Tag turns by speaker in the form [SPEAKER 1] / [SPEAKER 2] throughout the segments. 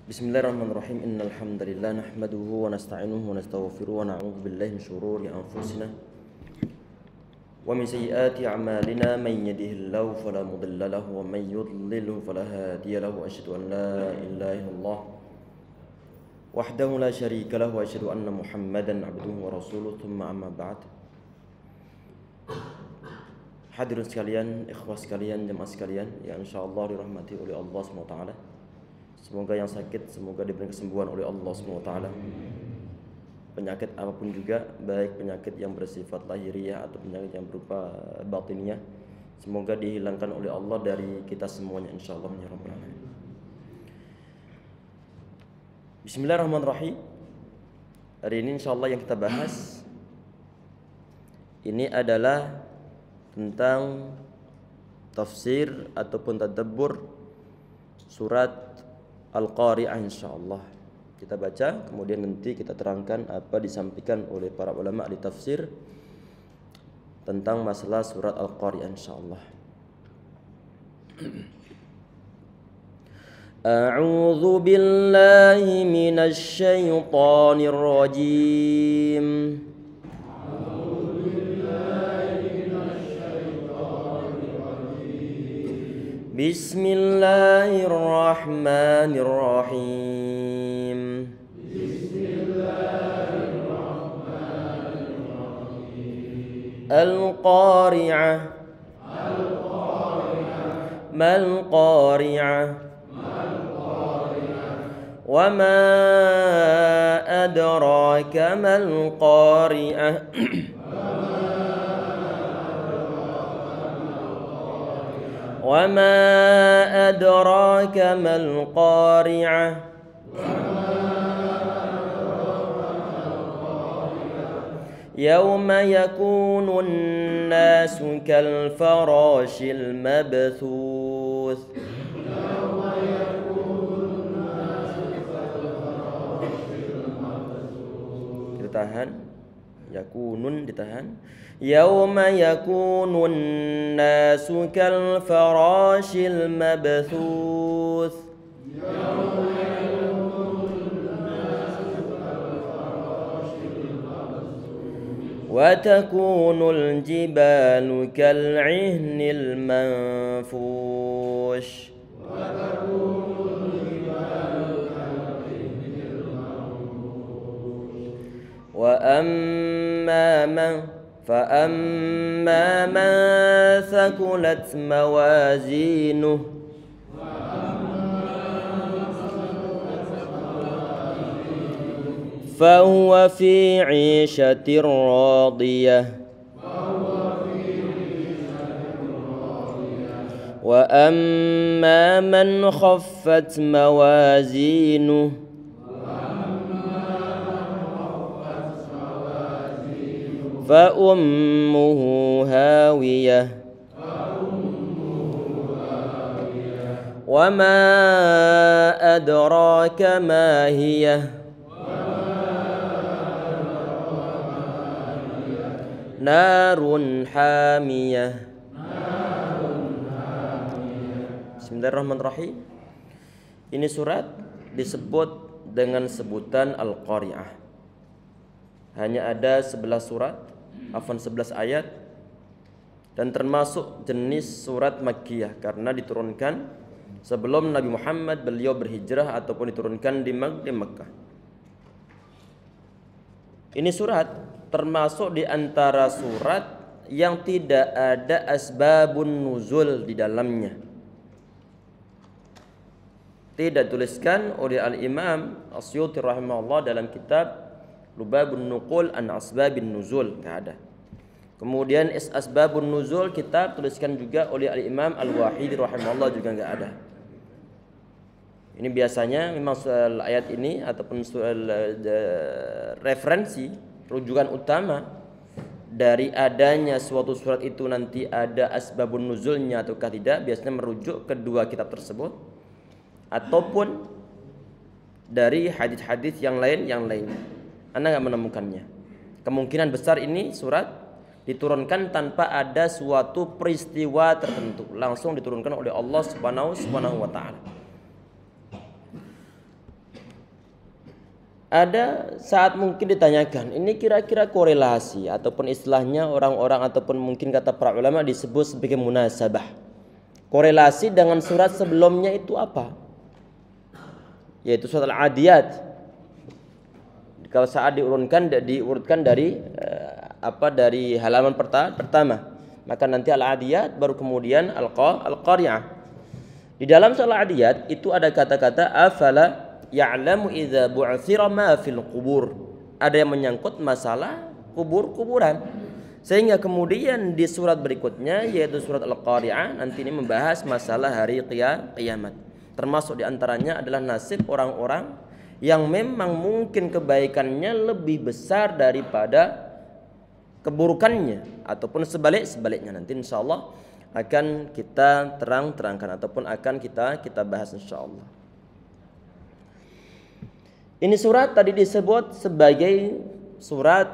[SPEAKER 1] Bismillahirrahmanirrahim. Innal hamdalillah nahmaduhu wa nasta'inuhu wa nastaghfiruhu wa na'udzu billahi min shururi anfusina wa min sayyiati a'malina man yahdihillahu fala mudilla lahu wa man yudlilhu fala hadiya lahu. Asyhadu an la ilaha illallah wahdahu la syarika lahu wa asyhadu anna Muhammadan 'abduhu wa rasuluhu. Tsumma amma ba'd. Hadirin sekalian, ikhwah sekalian, jemaah sekalian yang insyaallah dirahmati oleh Allah Subhanahu wa taala. Semoga yang sakit semoga diberi kesembuhan oleh Allah Subhanahu wa taala. Penyakit apapun juga, baik penyakit yang bersifat lahiriah atau penyakit yang berupa batiniah, semoga dihilangkan oleh Allah dari kita semuanya insyaallah ya rabbal alamin. Bismillahirrahmanirrahim. Hari ini insyaallah yang kita bahas ini adalah tentang tafsir ataupun tadabbur surat Al-Qari'ah insyaallah. Kita baca, kemudian nanti kita terangkan apa disampaikan oleh para ulama di tafsir tentang masalah surat Al-Qari'ah insyaallah. A'udzu billahi minasy syaithanir rajim. Bismillahirrahmanirrahim. Al-Qari'ah. Mal Qari'ah. Wa ma adraka mal Qari'ah. وما أدراك ما القارعة يوم يكون الناس كالفراش المبثوث ditahan, yakunun ditahan. Yauma yakunun nasu kal farashil mabthuth. Wa takunul jibalu kal ihnil manfush. Wa amma man فأما من ثقلت موازينه فهو في عيشة راضية وأما من خفت موازينه فأمه هاوية وما أدراك ما هي نار حامية. Bismillahirrahmanirrahim. Ini surat disebut dengan sebutan Al-Qari'ah. Hanya ada 11 surat, 11 ayat, dan termasuk jenis surat Makkiyah karena diturunkan sebelum Nabi Muhammad beliau berhijrah ataupun diturunkan di Makkah. Ini surat termasuk di antara surat yang tidak ada asbabun nuzul di dalamnya. Tidak dituliskan oleh Al-Imam As-Suyuti rahimahullah dalam kitab Lubabun Nuqul an Asbabin Nuzul, enggak ada. Kemudian Asbabun Nuzul kitab tuliskan juga oleh Al-Imam Al-Wahidi rahimahullah juga enggak ada. Ini biasanya memang soal ayat ini ataupun soal referensi rujukan utama dari adanya suatu surat itu nanti ada asbabun nuzulnya ataukah tidak, biasanya merujuk kedua kitab tersebut ataupun dari hadis-hadis yang lain. Anda nggak menemukannya. Kemungkinan besar ini surat diturunkan tanpa ada suatu peristiwa tertentu, langsung diturunkan oleh Allah Subhanahu wa taala. Ada saat mungkin ditanyakan, ini kira-kira korelasi ataupun istilahnya orang-orang ataupun mungkin kata para ulama disebut sebagai munasabah. Korelasi dengan surat sebelumnya itu apa? Yaitu surat Al-Adiyat. Kalau saat diurutkan dari dari halaman pertama, maka nanti Al-Adiyat baru kemudian Al-Qari'ah. Di dalam surat Al-Adiyat itu ada kata-kata afala ya'lamu idza bu'thira ma fil qubur. Ada yang menyangkut masalah kuburan. Sehingga kemudian di surat berikutnya yaitu surat Al-Qari'ah nanti ini membahas masalah hari kiamat. Termasuk di antaranya adalah nasib orang-orang yang memang mungkin kebaikannya lebih besar daripada keburukannya ataupun sebaliknya. Nanti insyaallah akan kita terangkan ataupun akan kita bahas insyaallah. Ini surat tadi disebut sebagai surat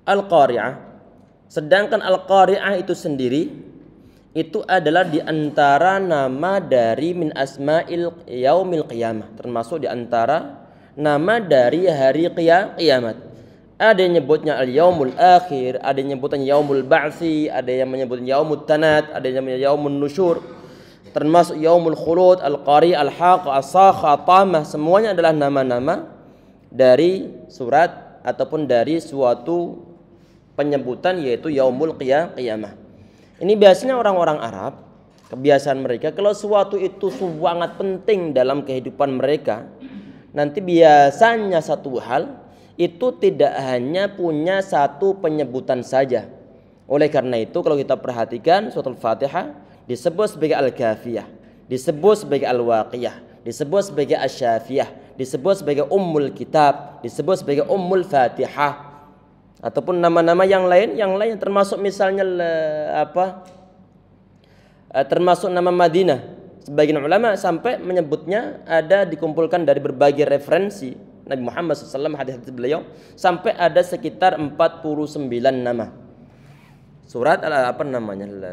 [SPEAKER 1] Al-Qari'ah. Sedangkan Al-Qari'ah itu sendiri itu adalah di antara nama dari min asma'il yaumil qiyamah, termasuk di antara nama dari hari kiamat. Ada yang nyebutnya al-yaumul akhir, ada yang nyebutnya yaumul ba'tsi, ada yang menyebutnya yaumut tanat, ada yang menyebutnya yaumun nusyur. Termasuk yaumul khulud, al-qari, al-haq, as-sakha, at-tamah, semuanya adalah nama-nama dari surat ataupun dari suatu penyebutan yaitu yaumul qiyamah. Ini biasanya orang-orang Arab, kebiasaan mereka kalau suatu itu sangat penting dalam kehidupan mereka, nanti biasanya satu hal itu tidak hanya punya satu penyebutan saja. Oleh karena itu kalau kita perhatikan surat Al-Fatihah disebut sebagai Al-Kafiyah, disebut sebagai Al-Waqiyah, disebut sebagai Asy-Syafiyah, disebut sebagai Ummul Kitab, disebut sebagai Ummul Fatihah, ataupun nama-nama yang lain termasuk misalnya termasuk nama Madinah. Sebagian ulama sampai menyebutnya ada dikumpulkan dari berbagai referensi Nabi Muhammad SAW, hadis-hadis beliau sampai ada sekitar 49 nama. Surat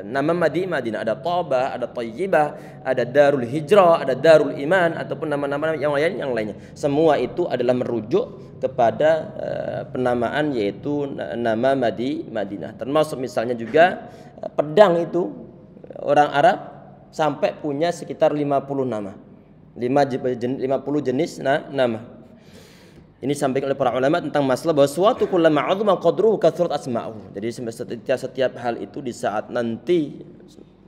[SPEAKER 1] nama Madinah, ada Thabah, ada Thayyibah, ada Darul Hijrah, ada Darul Iman ataupun nama-nama yang lainnya. Semua itu adalah merujuk kepada penamaan yaitu nama Madinah. Termasuk misalnya juga pedang itu orang Arab sampai punya sekitar 50 nama. 50 jenis nama. Ini disampaikan oleh para ulama tentang masalah bahwa suatu kullama 'azama qadruhu kathurat asma'uhu. Jadi setiap hal itu di saat nanti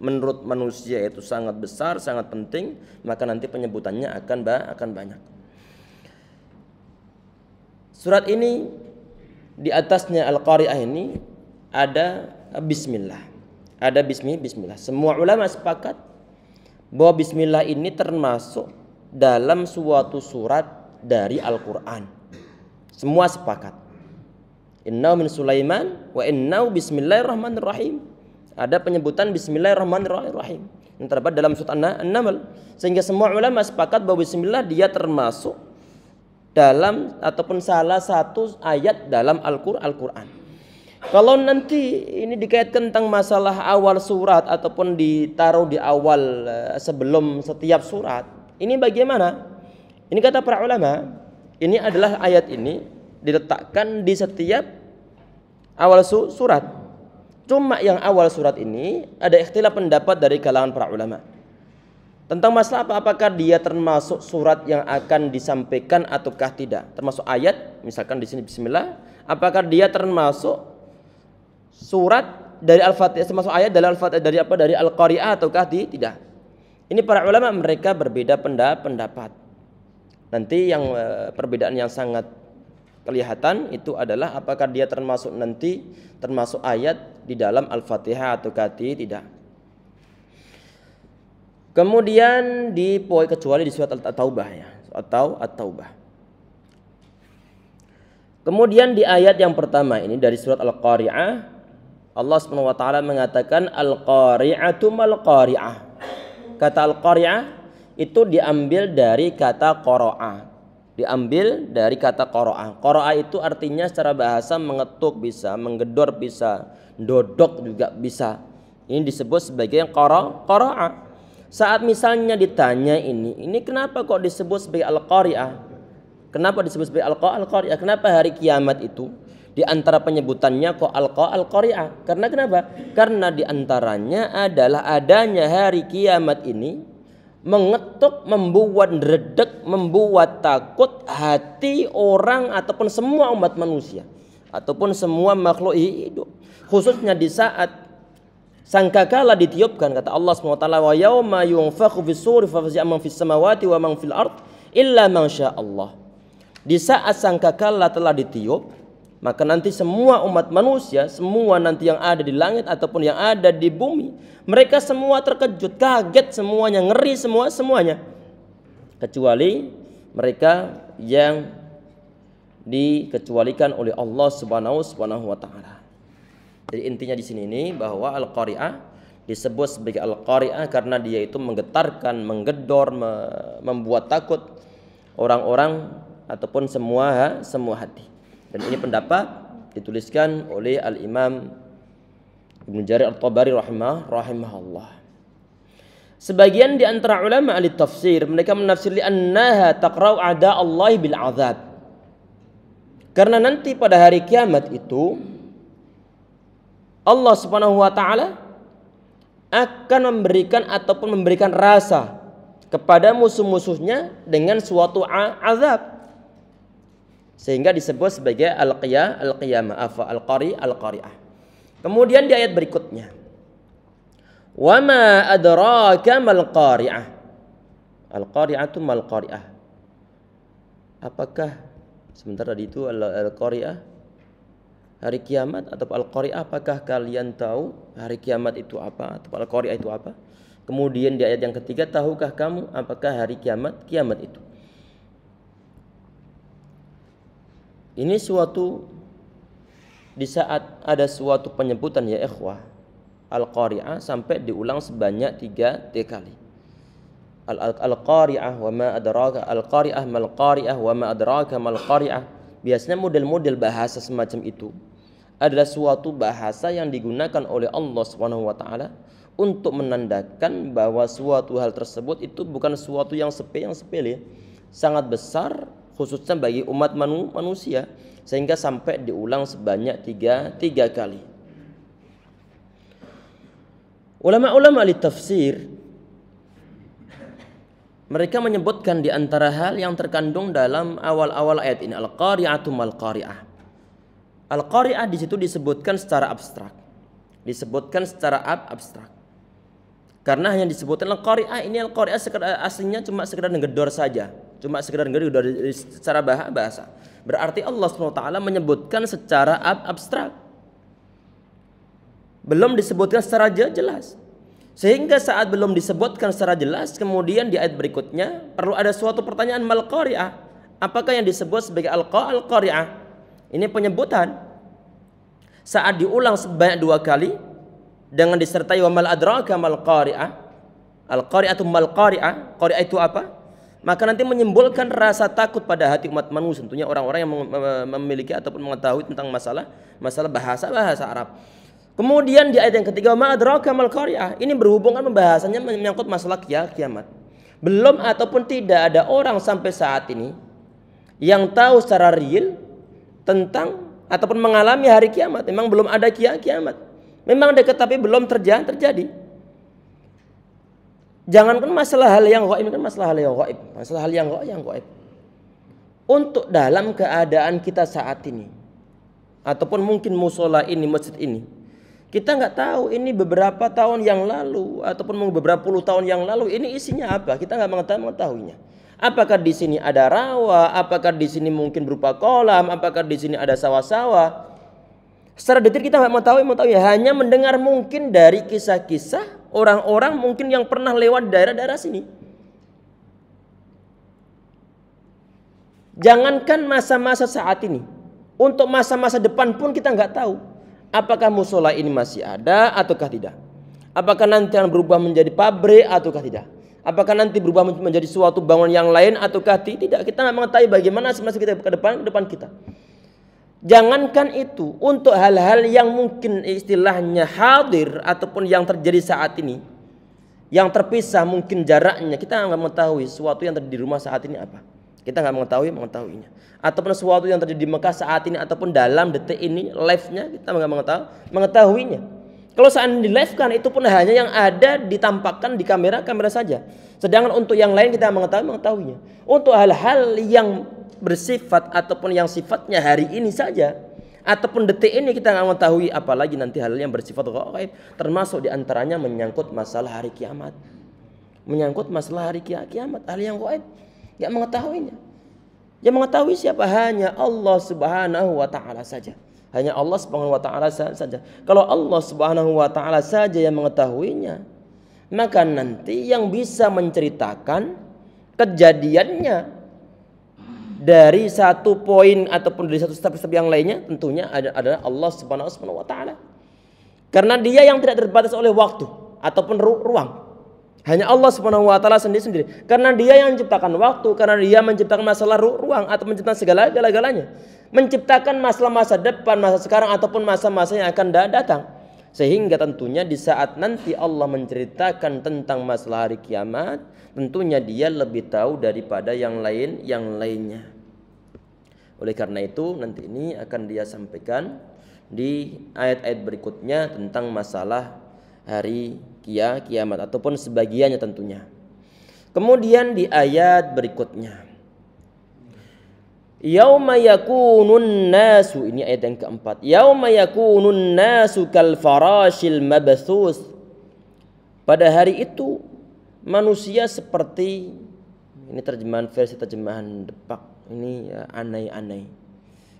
[SPEAKER 1] menurut manusia itu sangat besar, sangat penting, maka nanti penyebutannya akan banyak. Surat ini di atasnya Al-Qari'ah ini ada bismillah. Ada bismillah. Semua ulama sepakat bahwa bismillah ini termasuk dalam suatu surat dari Al-Qur'an. Semua sepakat. Innahu min Sulaiman wa innahu bismillahirrahmanirrahim. Ada penyebutan bismillahirrahmanirrahim yang terdapat dalam surat An-Naml, sehingga semua ulama sepakat bahwa bismillah dia termasuk dalam ataupun salah satu ayat dalam Al-Qur'an. Kalau nanti ini dikaitkan tentang masalah awal surat ataupun ditaruh di awal sebelum setiap surat, ini bagaimana? Ini kata para ulama, ini adalah ayat ini diletakkan di setiap awal surat. Cuma yang awal surat ini ada ikhtilaf pendapat dari kalangan para ulama tentang masalah apakah dia termasuk surat yang akan disampaikan ataukah tidak. Termasuk ayat, misalkan di sini bismillah, apakah dia termasuk surat dari Al-Fatihah, termasuk ayat dari Al-Fatihah dari Al-Qari'ah ataukah tidak. Ini para ulama mereka berbeda pendapat. Nanti yang perbedaan yang sangat kelihatan itu adalah apakah dia termasuk ayat di dalam Al-Fatihah atau tidak. Kemudian kecuali di surat At-Taubah ya, atau At-Taubah. Kemudian di ayat yang pertama ini dari surat Al-Qari'ah, Allah Subhanahu wa taala mengatakan Al-Qari'atu mal-Qari'ah. Kata Al-Qari'ah itu diambil dari kata qara'a. Qara'a itu artinya secara bahasa mengetuk bisa, menggedor bisa, dodok juga bisa. Ini disebut sebagai qara'a. Saat misalnya ditanya ini kenapa kok disebut sebagai Al-Qari'ah? Kenapa disebut sebagai Al-Qari'ah? Kenapa hari kiamat itu di antara penyebutannya kok Al-Qari'ah? Karena kenapa? Karena di antaranya adalah adanya hari kiamat ini mengetuk, membuat redek, membuat takut hati orang ataupun semua umat manusia ataupun semua makhluk hidup. Khususnya di saat sangkakala ditiupkan, kata Allah SWT, wa yauma yunfakhu fis-suri fafazi'a man fis samawati wa man fil ard illa man syaa Allah. Di saat sangkakala telah ditiup, maka nanti semua umat manusia, semua nanti yang ada di langit ataupun yang ada di bumi, mereka semua terkejut, kaget semuanya, ngeri semuanya. Kecuali mereka yang dikecualikan oleh Allah Subhanahu wa taala. Jadi intinya di sini ini bahwa Al-Qari'ah disebut sebagai Al-Qari'ah karena dia itu menggetarkan, menggedor, membuat takut orang-orang ataupun semua hati. Dan ini pendapat dituliskan oleh Al-Imam Ibnu Jarir At-Tabari rahimahullah. Sebagian di antara ulama ahli tafsir mereka menafsir annaha taqra'u a'da Allah bil azab. Karena nanti pada hari kiamat itu Allah Subhanahu wa taala akan memberikan ataupun memberikan rasa kepada musuh-musuhnya dengan suatu azab. Sehingga disebut sebagai al-qiyamah, al-qari'ah. Kemudian di ayat berikutnya, wa ma adraka mal qari'ah. Al-qari'atu mal qari'ah. Apakah sebentar tadi itu al-qari'ah hari kiamat atau Al-Qari'ah, apakah kalian tahu hari kiamat itu apa atau Al-Qari'ah itu apa? Kemudian di ayat yang ketiga, tahukah kamu apakah hari kiamat itu? Ini suatu di saat ada suatu penyebutan ya ikhwah, Al-Qari'ah sampai diulang sebanyak 3 kali. Al-Qari'ah wa ma adraka, Al-Qari'ah mal qari'ah wa ma adraka mal qari'ah. Biasanya model-model bahasa semacam itu adalah suatu bahasa yang digunakan oleh Allah Subhanahu wa taala untuk menandakan bahwa suatu hal tersebut itu bukan suatu yang sepele, sangat besar khususnya bagi umat manusia, sehingga sampai diulang sebanyak 3 kali. Ulama-ulama ahli tafsir mereka menyebutkan di antara hal yang terkandung dalam awal-awal ayat ini, Al-Qari'atu mal qari'ah. Al-Qari'ah di situ disebutkan secara abstrak. Karena hanya disebutkan Al-Qari'ah, ini Al-Qari'ah aslinya cuma sekedar ngedor saja. Cuma sekedar ngedor secara bahasa. Berarti Allah SWT menyebutkan secara abstrak. Belum disebutkan secara jelas. Sehingga saat belum disebutkan secara jelas, kemudian di ayat berikutnya perlu ada suatu pertanyaan, mal qari'ah. Apakah yang disebut sebagai al-qari'ah? Ini penyebutan. Saat diulang sebanyak 2 kali dengan disertai wa mal adraka mal qari'ah. Al-qari'atu mal qari'ah. Qari'ah itu apa? Maka nanti menimbulkan rasa takut pada hati umat manusia, tentunya orang-orang yang memiliki ataupun mengetahui tentang masalah bahasa Arab. Kemudian di ayat yang ketiga, ma adraka mal qari'ah, ini berhubungan pembahasannya menyangkut masalah kiamat. Belum ataupun tidak ada orang sampai saat ini yang tahu secara real tentang ataupun mengalami hari kiamat. Memang belum ada kiamat. Memang dekat tapi belum terjadi. Jangankan masalah hal yang gaib, kan masalah hal yang gaib. Untuk dalam keadaan kita saat ini ataupun mungkin musola ini, masjid ini, kita nggak tahu ini beberapa tahun yang lalu ataupun beberapa puluh tahun yang lalu ini isinya apa, kita nggak mengetahuinya. Apakah di sini ada rawa, apakah di sini mungkin berupa kolam, apakah di sini ada sawah-sawah. Secara detail kita nggak mengetahui, hanya mendengar mungkin dari kisah-kisah orang-orang mungkin yang pernah lewat daerah-daerah sini. Jangankan masa-masa saat ini, untuk masa-masa depan pun kita nggak tahu. Apakah musola ini masih ada ataukah tidak? Apakah nanti akan berubah menjadi pabrik ataukah tidak? Apakah nanti berubah menjadi suatu bangunan yang lain ataukah tidak? Kita nggak mengetahui bagaimana masa kita ke depan kita. Jangankan itu, untuk hal-hal yang mungkin istilahnya hadir ataupun yang terjadi saat ini, yang terpisah mungkin jaraknya, kita nggak mengetahui sesuatu yang terjadi di rumah saat ini apa. Kita nggak mengetahuinya. Ataupun sesuatu yang terjadi di Mekah saat ini ataupun dalam detik ini live-nya kita nggak mengetahuinya. Kalau seandainya di live kan itu pun hanya yang ada ditampakkan di kamera saja. Sedangkan untuk yang lain kita mengetahuinya. Untuk hal-hal yang bersifat ataupun yang sifatnya hari ini saja ataupun detik ini kita nggak mengetahui, apalagi nanti hal yang bersifat gaib, termasuk diantaranya menyangkut masalah hari kiamat, hal yang gaib, nggak mengetahuinya. Yang mengetahui siapa? Hanya Allah Subhanahu wa taala saja. Hanya Allah Subhanahu wa taala saja. Kalau Allah Subhanahu wa taala saja yang mengetahuinya, maka nanti yang bisa menceritakan kejadiannya dari satu poin ataupun dari satu step-step yang lainnya tentunya adalah Allah Subhanahu wa taala. Karena Dia yang tidak terbatas oleh waktu ataupun ruang. Hanya Allah Subhanahu wa taala sendiri. Karena Dia yang menciptakan waktu, karena Dia menciptakan masalah ruang atau menciptakan segala-galanya. Menciptakan masalah masa depan, masa sekarang ataupun masa-masa yang akan datang. Sehingga tentunya di saat nanti Allah menceritakan tentang masalah hari kiamat, tentunya Dia lebih tahu daripada yang lainnya. Oleh karena itu nanti ini akan Dia sampaikan di ayat-ayat berikutnya tentang masalah hari kiamat ataupun sebagiannya tentunya. Kemudian di ayat berikutnya, yauma yakunun nasu, ini ayat yang keempat. Yauma yakunun nasu kal farashil mabthus. Pada hari itu manusia seperti, ini terjemahan Depak. Ini ya, anai-anai.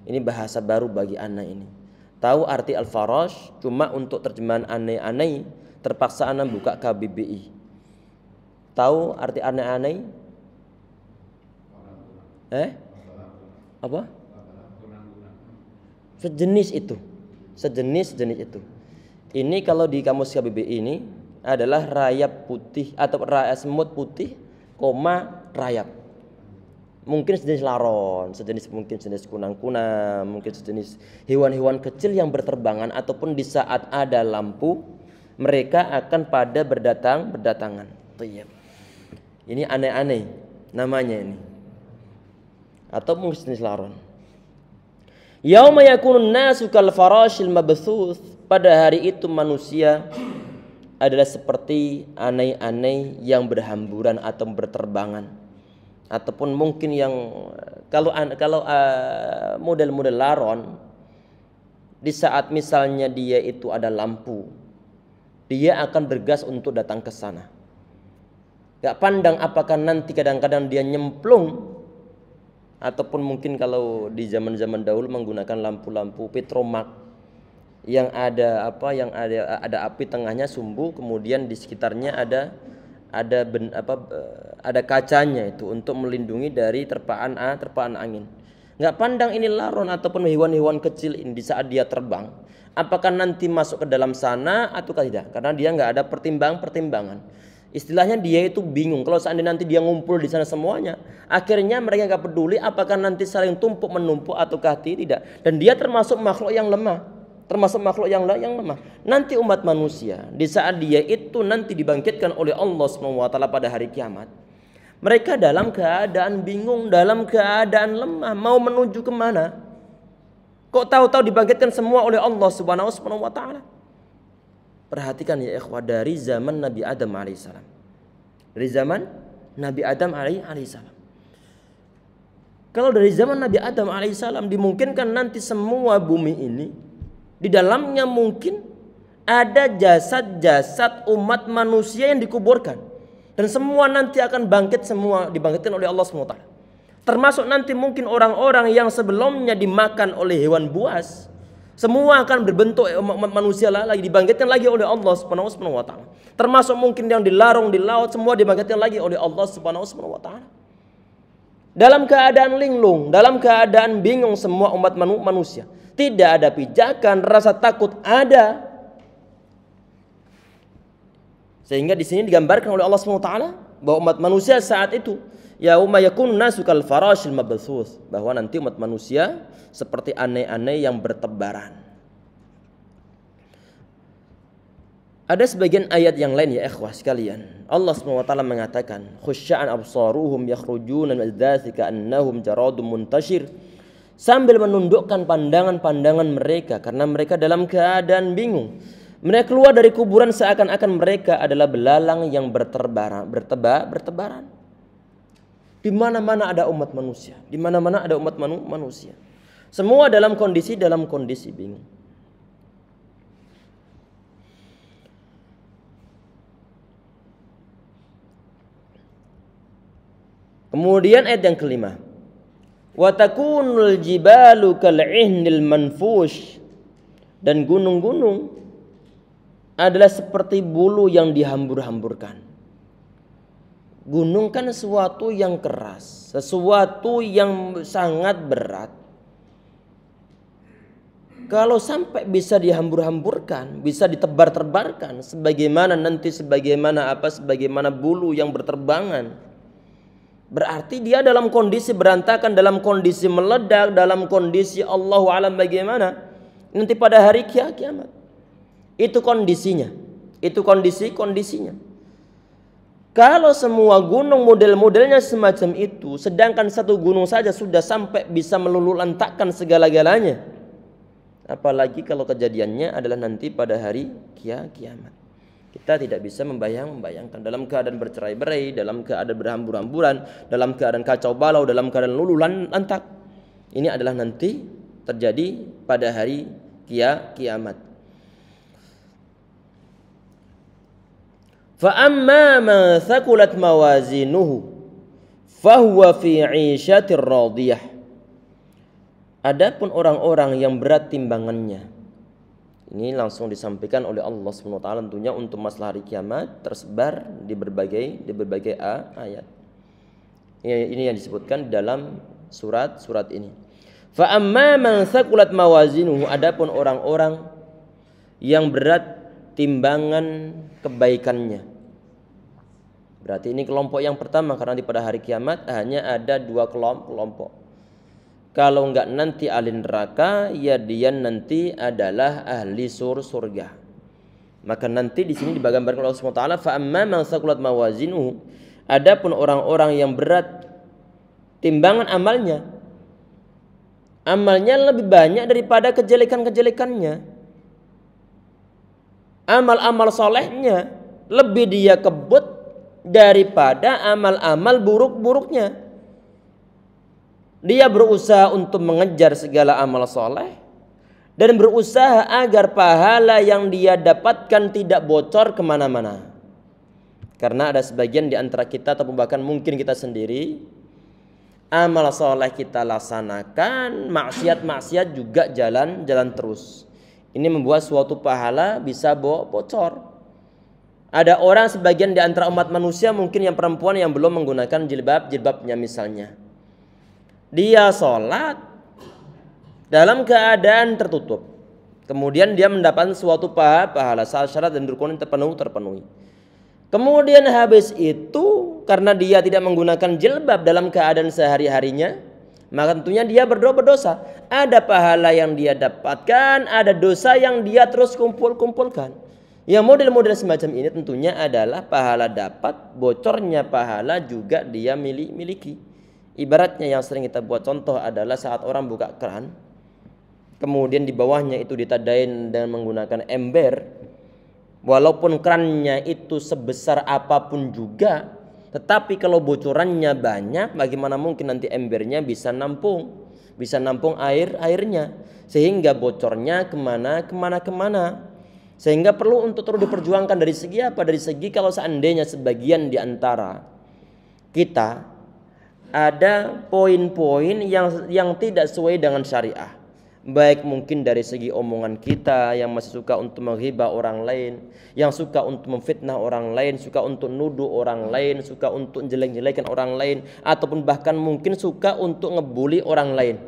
[SPEAKER 1] Ini bahasa baru bagi ana ini. Tahu arti al-farash, cuma untuk terjemahan anai-anai terpaksa ana buka KBBI. Tahu arti anai-anai? Apa? Sejenis itu. Ini kalau di kamus KBBI ini adalah rayap putih atau semut putih, rayap. Mungkin sejenis laron, mungkin sejenis kunang-kunang, mungkin sejenis hewan-hewan kecil yang berterbangan ataupun di saat ada lampu mereka akan pada berdatangan. Ini aneh-aneh namanya ini. Atau mungkin sejenis laron. Yauma yakunun nasu kal farashil mabthus. Pada hari itu manusia adalah seperti anai-anai yang berhamburan atau berterbangan. Ataupun mungkin yang kalau model-model laron, di saat misalnya dia itu ada lampu, dia akan bergas untuk datang ke sana. Gak pandang apakah nanti kadang-kadang dia nyemplung, ataupun mungkin kalau di zaman-zaman dahulu menggunakan lampu-lampu petromak yang ada api tengahnya sumbu, kemudian di sekitarnya ada kacanya itu untuk melindungi dari terpaan angin. Nggak pandang ini laron ataupun hewan-hewan kecil ini di saat dia terbang, apakah nanti masuk ke dalam sana atau tidak? Karena dia nggak ada pertimbangan. Istilahnya dia itu bingung. Kalau seandainya nanti dia ngumpul di sana semuanya, akhirnya mereka nggak peduli apakah nanti saling tumpuk menumpuk ataukah tidak. Dan dia termasuk makhluk yang lemah. Nanti umat manusia di saat dia itu nanti dibangkitkan oleh Allah SWT pada hari kiamat, mereka dalam keadaan bingung, dalam keadaan lemah, mau menuju kemana? Kok tahu-tahu dibangkitkan semua oleh Allah Subhanahu wa taala? Perhatikan ya ikhwah, dari zaman Nabi Adam alaihissalam. Kalau dari zaman Nabi Adam alaihissalam dimungkinkan nanti semua bumi ini di dalamnya mungkin ada jasad-jasad umat manusia yang dikuburkan. Dan semua nanti akan dibangkitkan oleh Allah SWT. Termasuk nanti mungkin orang-orang yang sebelumnya dimakan oleh hewan buas. Semua akan berbentuk manusia lagi, dibangkitkan lagi oleh Allah SWT. Termasuk mungkin yang dilarung di laut, semua dibangkitkan lagi oleh Allah SWT. Dalam keadaan linglung, dalam keadaan bingung semua umat manusia. Tidak ada pijakan, rasa takut ada. Sehingga di sini digambarkan oleh Allah SWT bahwa umat manusia saat itu yauma yakun nasu kal farashil mabthus, bahwa nanti umat manusia seperti aneh-aneh yang bertebaran. Ada sebagian ayat yang lain ya ikhwah sekalian. Allah SWT mengatakan, "Khusya'an absaruhum yakhrujuna min adz-dzati ka'annahum jaradun muntashir." Sambil menundukkan pandangan-pandangan mereka karena mereka dalam keadaan bingung. Mereka keluar dari kuburan seakan-akan mereka adalah belalang yang bertebaran. Di mana-mana ada umat manusia, di mana-mana ada umat manusia. Semua dalam kondisi bingung. Kemudian ayat yang kelima, wa takunul jibalu kal'ihnil manfush, dan gunung-gunung adalah seperti bulu yang dihambur-hamburkan. Gunung kan sesuatu yang keras, sesuatu yang sangat berat. Kalau sampai bisa dihambur-hamburkan, bisa ditebar-tebarkan sebagaimana bulu yang berterbangan, berarti dia dalam kondisi berantakan, dalam kondisi meledak, dalam kondisi Allahu a'lam bagaimana nanti pada hari kiamat. Itu kondisinya. Itu kondisinya. Kalau semua gunung model-modelnya semacam itu, sedangkan satu gunung saja sudah sampai bisa meluluhlantakkan segala-galanya, apalagi kalau kejadiannya adalah nanti pada hari kiamat. Kita tidak bisa membayangkan dalam keadaan bercerai-berai, dalam keadaan berhambur-hamburan, dalam keadaan kacau balau, dalam keadaan luluh lantak. Ini adalah nanti terjadi pada hari kiamat. Fa amma man thaqulat mawazinuhu fahuwa fi 'ishatir radiyah. Adapun orang-orang yang berat timbangannya, ini langsung disampaikan oleh Allah SWT tentunya untuk masalah hari kiamat, tersebar di berbagai ayat. Ini yang disebutkan dalam surat ini. Fa amma man thaqulat mawazinuhu, adapun orang-orang yang berat timbangan kebaikannya. Berarti ini kelompok yang pertama, karena pada hari kiamat hanya ada dua kelompok. Kalau enggak nanti ahli neraka, ya dia nanti adalah ahli surga. Maka nanti di sini digambarkan oleh Allah Subhanahu wa taala, fa amma man thaqulat mawazinuhu, adapun orang-orang yang berat timbangan amalnya lebih banyak daripada kejelekan-kejelekannya. Amal-amal solehnya lebih dia kebut daripada amal-amal buruk-buruknya. Dia berusaha untuk mengejar segala amal soleh dan berusaha agar pahala yang dia dapatkan tidak bocor kemana-mana. Karena ada sebagian di antara kita atau bahkan mungkin kita sendiri, amal soleh kita laksanakan, maksiat juga jalan terus. Ini membuat suatu pahala bisa bocor. Ada orang sebagian di antara umat manusia, mungkin yang perempuan yang belum menggunakan jilbabnya misalnya. Dia sholat dalam keadaan tertutup. Kemudian dia mendapatkan suatu pahala, syarat dan rukun terpenuhi. Kemudian habis itu, karena dia tidak menggunakan jilbab dalam keadaan sehari-harinya, maka tentunya dia berdosa. Ada pahala yang dia dapatkan, ada dosa yang dia terus kumpulkan. Yang model-model semacam ini tentunya adalah pahala dapat, bocornya pahala juga dia miliki. Ibaratnya yang sering kita buat contoh adalah saat orang buka keran, kemudian di bawahnya itu ditadain dengan menggunakan ember. Walaupun kerannya itu sebesar apapun juga, tetapi kalau bocorannya banyak, bagaimana mungkin nanti embernya bisa nampung airnya, sehingga bocornya kemana. Sehingga perlu untuk terus diperjuangkan dari segi apa? Dari segi kalau seandainya sebagian di antara kita ada poin-poin yang tidak sesuai dengan syariah, baik mungkin dari segi omongan kita yang masih suka untuk menghibah orang lain, yang suka untuk memfitnah orang lain, suka untuk nuduh orang lain, suka untuk jelek-jelekan orang lain, ataupun bahkan mungkin suka untuk ngebully orang lain,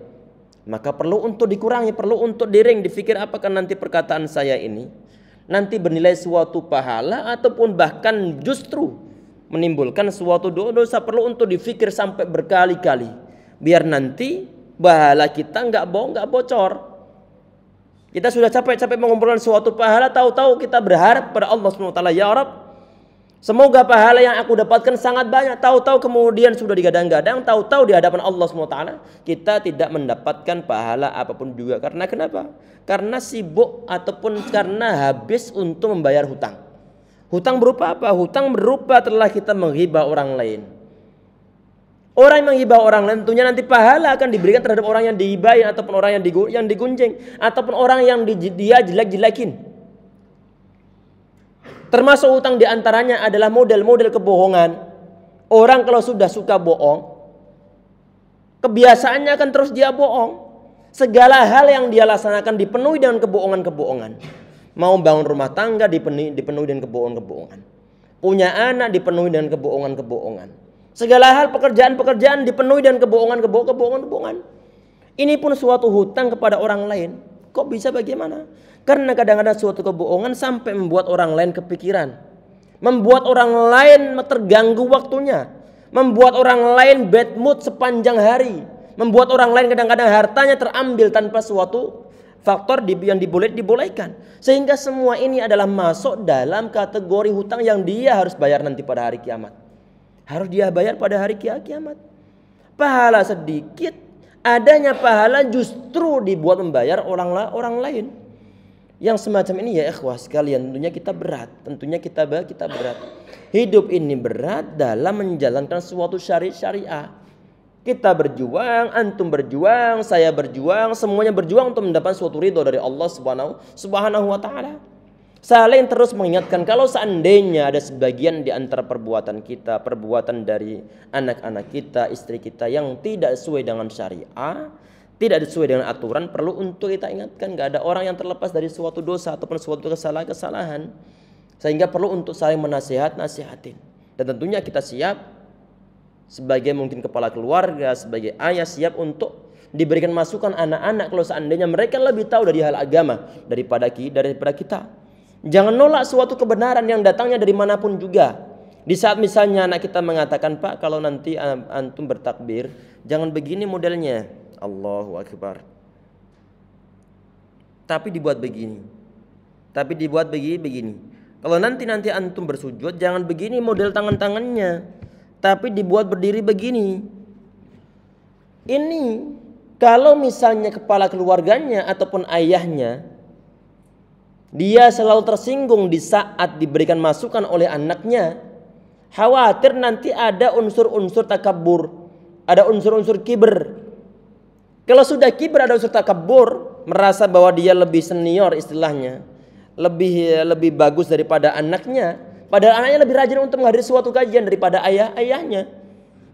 [SPEAKER 1] maka perlu untuk dikurangi, perlu untuk difikir apakah nanti perkataan saya ini nanti bernilai suatu pahala ataupun bahkan justru menimbulkan suatu dosa. Perlu untuk difikir sampai berkali-kali biar nanti pahala kita nggak bocor. Kita sudah capek-capek mengumpulkan suatu pahala, tahu-tahu kita berharap pada Allah SWT, ya Rabb, semoga pahala yang aku dapatkan sangat banyak. Tahu-tahu kemudian sudah digadang-gadang, tahu-tahu di hadapan Allah SWT kita tidak mendapatkan pahala apapun juga. Karena kenapa? Karena sibuk ataupun karena habis untuk membayar hutang. Hutang berupa apa? Hutang berupa telah kita menghibah orang lain. Orang yang menghibah orang lain tentunya nanti pahala akan diberikan terhadap orang yang dihibahin ataupun orang yang digunjing ataupun orang yang dia jelek-jelekin. Termasuk hutang diantaranya adalah model-model kebohongan. Orang kalau sudah suka bohong, kebiasaannya akan terus dia bohong. Segala hal yang dia laksanakan dipenuhi dengan kebohongan-kebohongan. Mau bangun rumah tangga dipenuhi dengan kebohongan-kebohongan. Punya anak dipenuhi dengan kebohongan-kebohongan. Segala hal pekerjaan-pekerjaan dipenuhi dengan kebohongan-kebohongan. Ini pun suatu hutang kepada orang lain. Kok bisa bagaimana? Karena kadang-kadang suatu kebohongan sampai membuat orang lain kepikiran. Membuat orang lain terganggu waktunya. Membuat orang lain bad mood sepanjang hari. Membuat orang lain kadang-kadang hartanya terambil tanpa suatu faktor yang dibolehkan. Sehingga semua ini adalah masuk dalam kategori hutang yang dia harus bayar nanti pada hari kiamat. Harus dia bayar pada hari kiamat. Pahala sedikit, adanya pahala justru dibuat membayar orang lain. Yang semacam ini ya ikhwah sekalian, tentunya kita berat. Tentunya kita berat. Hidup ini berat dalam menjalankan suatu syariah. Kita berjuang, antum berjuang, saya berjuang, semuanya berjuang untuk mendapatkan suatu ridho dari Allah Subhanahu wa taala. Saling terus mengingatkan kalau seandainya ada sebagian di antara perbuatan kita, perbuatan dari anak-anak kita, istri kita yang tidak sesuai dengan syariah, tidak sesuai dengan aturan, perlu untuk kita ingatkan. Gak ada orang yang terlepas dari suatu dosa ataupun suatu kesalahan, sehingga perlu untuk saling nasihatin. Dan tentunya kita siap sebagai mungkin kepala keluarga, sebagai ayah siap untuk diberikan masukan anak-anak kalau seandainya mereka lebih tahu dari hal agama daripada kita. Jangan nolak suatu kebenaran yang datangnya dari manapun juga. Di saat misalnya anak kita mengatakan, Pak, kalau nanti antum bertakbir, jangan begini modelnya. Allahu Akbar. Tapi dibuat begini. Kalau nanti antum bersujud, jangan begini model tangan-tangannya. Tapi dibuat berdiri begini. Ini kalau misalnya kepala keluarganya ataupun ayahnya, dia selalu tersinggung di saat diberikan masukan oleh anaknya, khawatir nanti ada unsur-unsur takabur, ada unsur-unsur kibir. Kalau sudah kibir, ada unsur takabur, merasa bahwa dia lebih senior istilahnya, lebih bagus daripada anaknya, padahal anaknya lebih rajin untuk menghadiri suatu kajian daripada ayahnya,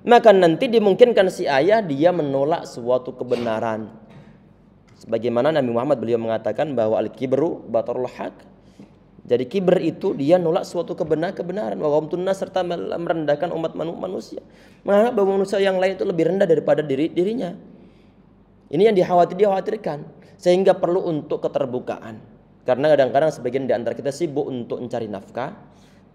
[SPEAKER 1] maka nanti dimungkinkan si ayah dia menolak suatu kebenaran. Sebagaimana Nabi Muhammad beliau mengatakan bahwa al-kibru batarul haq. Jadi kibir itu dia nolak suatu kebenaran. Wa ghamtun nas, serta merendahkan umat manusia. Menganggap bahwa manusia yang lain itu lebih rendah daripada dirinya. Ini yang dikhawatirkan. Sehingga perlu untuk keterbukaan. Karena kadang-kadang sebagian di antara kita sibuk untuk mencari nafkah,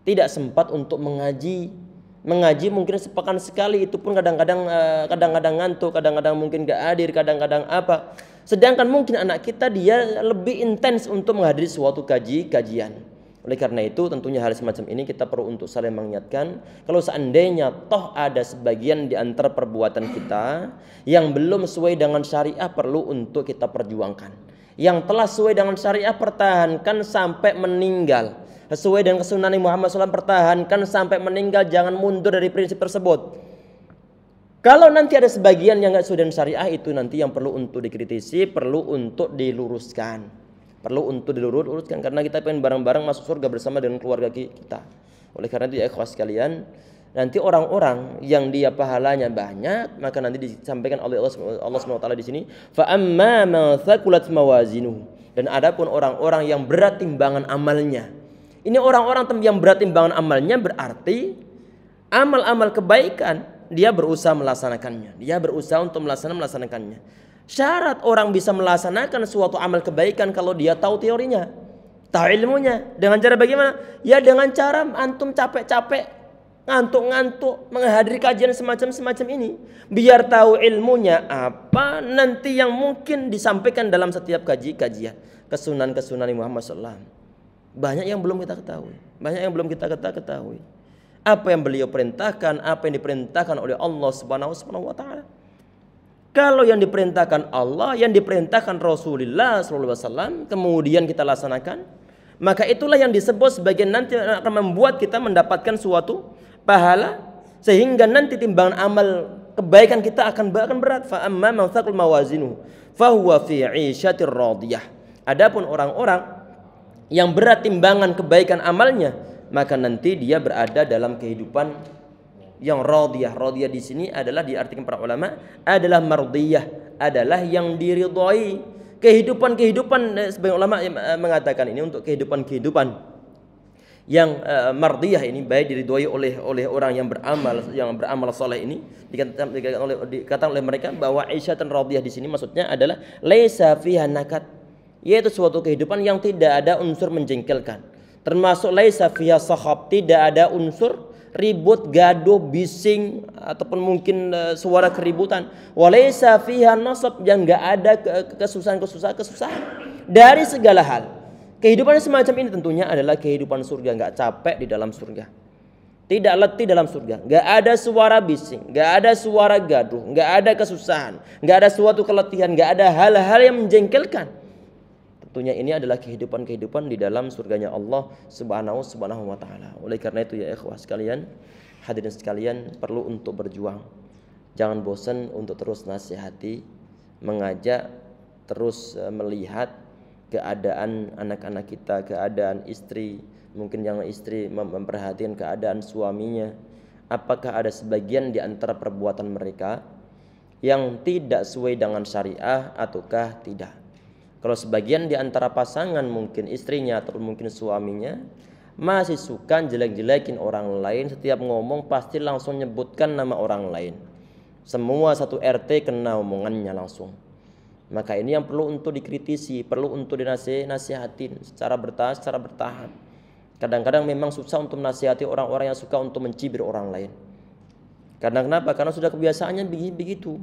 [SPEAKER 1] tidak sempat untuk mengaji. Mengaji mungkin sepekan sekali, itu pun kadang-kadang ngantuk, kadang-kadang mungkin gak hadir, kadang-kadang apa. Sedangkan mungkin anak kita dia lebih intens untuk menghadiri suatu kajian. Oleh karena itu tentunya hal semacam ini kita perlu untuk saling mengingatkan. Kalau seandainya toh ada sebagian di antara perbuatan kita yang belum sesuai dengan syariah, perlu untuk kita perjuangkan. Yang telah sesuai dengan syariah pertahankan sampai meninggal. Sesuai dengan kesunahan Muhammad SAW pertahankan sampai meninggal, jangan mundur dari prinsip tersebut. Kalau nanti ada sebagian yang nggak sesuai dengan syariah, itu nanti yang perlu untuk dikritisi, perlu untuk diluruskan, karena kita pengen bareng-bareng masuk surga bersama dengan keluarga kita. Oleh karena itu ya ikhwas sekalian, nanti orang-orang yang dia pahalanya banyak, maka nanti disampaikan oleh Allah SWT di sini, fa amma man thaqulat mawazinuhu, dan adapun orang-orang yang berat timbangan amalnya. Ini orang-orang yang berat timbangan amalnya berarti amal-amal kebaikan dia berusaha melaksanakannya. Dia berusaha untuk melaksanakannya. Syarat orang bisa melaksanakan suatu amal kebaikan kalau dia tahu teorinya, tahu ilmunya. Dengan cara bagaimana? Ya dengan cara antum capek-capek ngantuk-ngantuk menghadiri kajian semacam ini, biar tahu ilmunya apa nanti yang mungkin disampaikan dalam setiap kajian kesunan Muhammad SAW. Banyak yang belum kita ketahui, apa yang beliau perintahkan, apa yang diperintahkan oleh Allah Subhanahu wa taala. Kalau yang diperintahkan Allah, yang diperintahkan Rasulullah SAW, kemudian kita laksanakan, maka itulah yang disebut sebagai nanti akan membuat kita mendapatkan suatu pahala, sehingga nanti timbangan amal kebaikan kita akan berat. Fa amma man thaqul mawazinuhu fa huwa fi 'ishatir radiyah. Adapun orang-orang yang berat timbangan kebaikan amalnya, maka nanti dia berada dalam kehidupan yang radiyah. Radiyah di sini adalah diartikan para ulama adalah mardiyah, adalah yang diridhai. Kehidupan sebagian ulama mengatakan ini untuk kehidupan yang mardiyah ini, baik diridhoi oleh orang yang beramal saleh ini, dikatakan oleh mereka bahwa aisyatan radiyah di sini maksudnya adalah laisa fiha nakat, yaitu suatu kehidupan yang tidak ada unsur menjengkelkan, termasuk laisa fiha sakhab, tidak ada unsur ribut, gaduh, bising ataupun mungkin suara keributan. Walaysa fiha nasab, yang enggak ada kesusahan dari segala hal. Kehidupan semacam ini tentunya adalah kehidupan surga, enggak capek di dalam surga, tidak letih dalam surga, enggak ada suara bising, enggak ada suara gaduh, enggak ada kesusahan, enggak ada suatu keletihan, enggak ada hal-hal yang menjengkelkan. Tentunya ini adalah kehidupan di dalam surganya Allah Subhanahu wa taala. Oleh karena itu ya ikhwah sekalian, hadirin sekalian, perlu untuk berjuang. Jangan bosan untuk terus nasihati, mengajak, terus melihat keadaan anak-anak kita, keadaan istri, mungkin yang istri memperhatikan keadaan suaminya. Apakah ada sebagian di antara perbuatan mereka yang tidak sesuai dengan syariah ataukah tidak? Kalau sebagian di antara pasangan, mungkin istrinya atau mungkin suaminya, masih suka jelek-jelekin orang lain, setiap ngomong pasti langsung nyebutkan nama orang lain, semua satu RT kena omongannya langsung, maka ini yang perlu untuk dikritisi, perlu untuk dinasihatin secara bertahap. Kadang-kadang memang susah untuk menasihati orang-orang yang suka untuk mencibir orang lain. Karena kenapa? Karena sudah kebiasaannya begitu,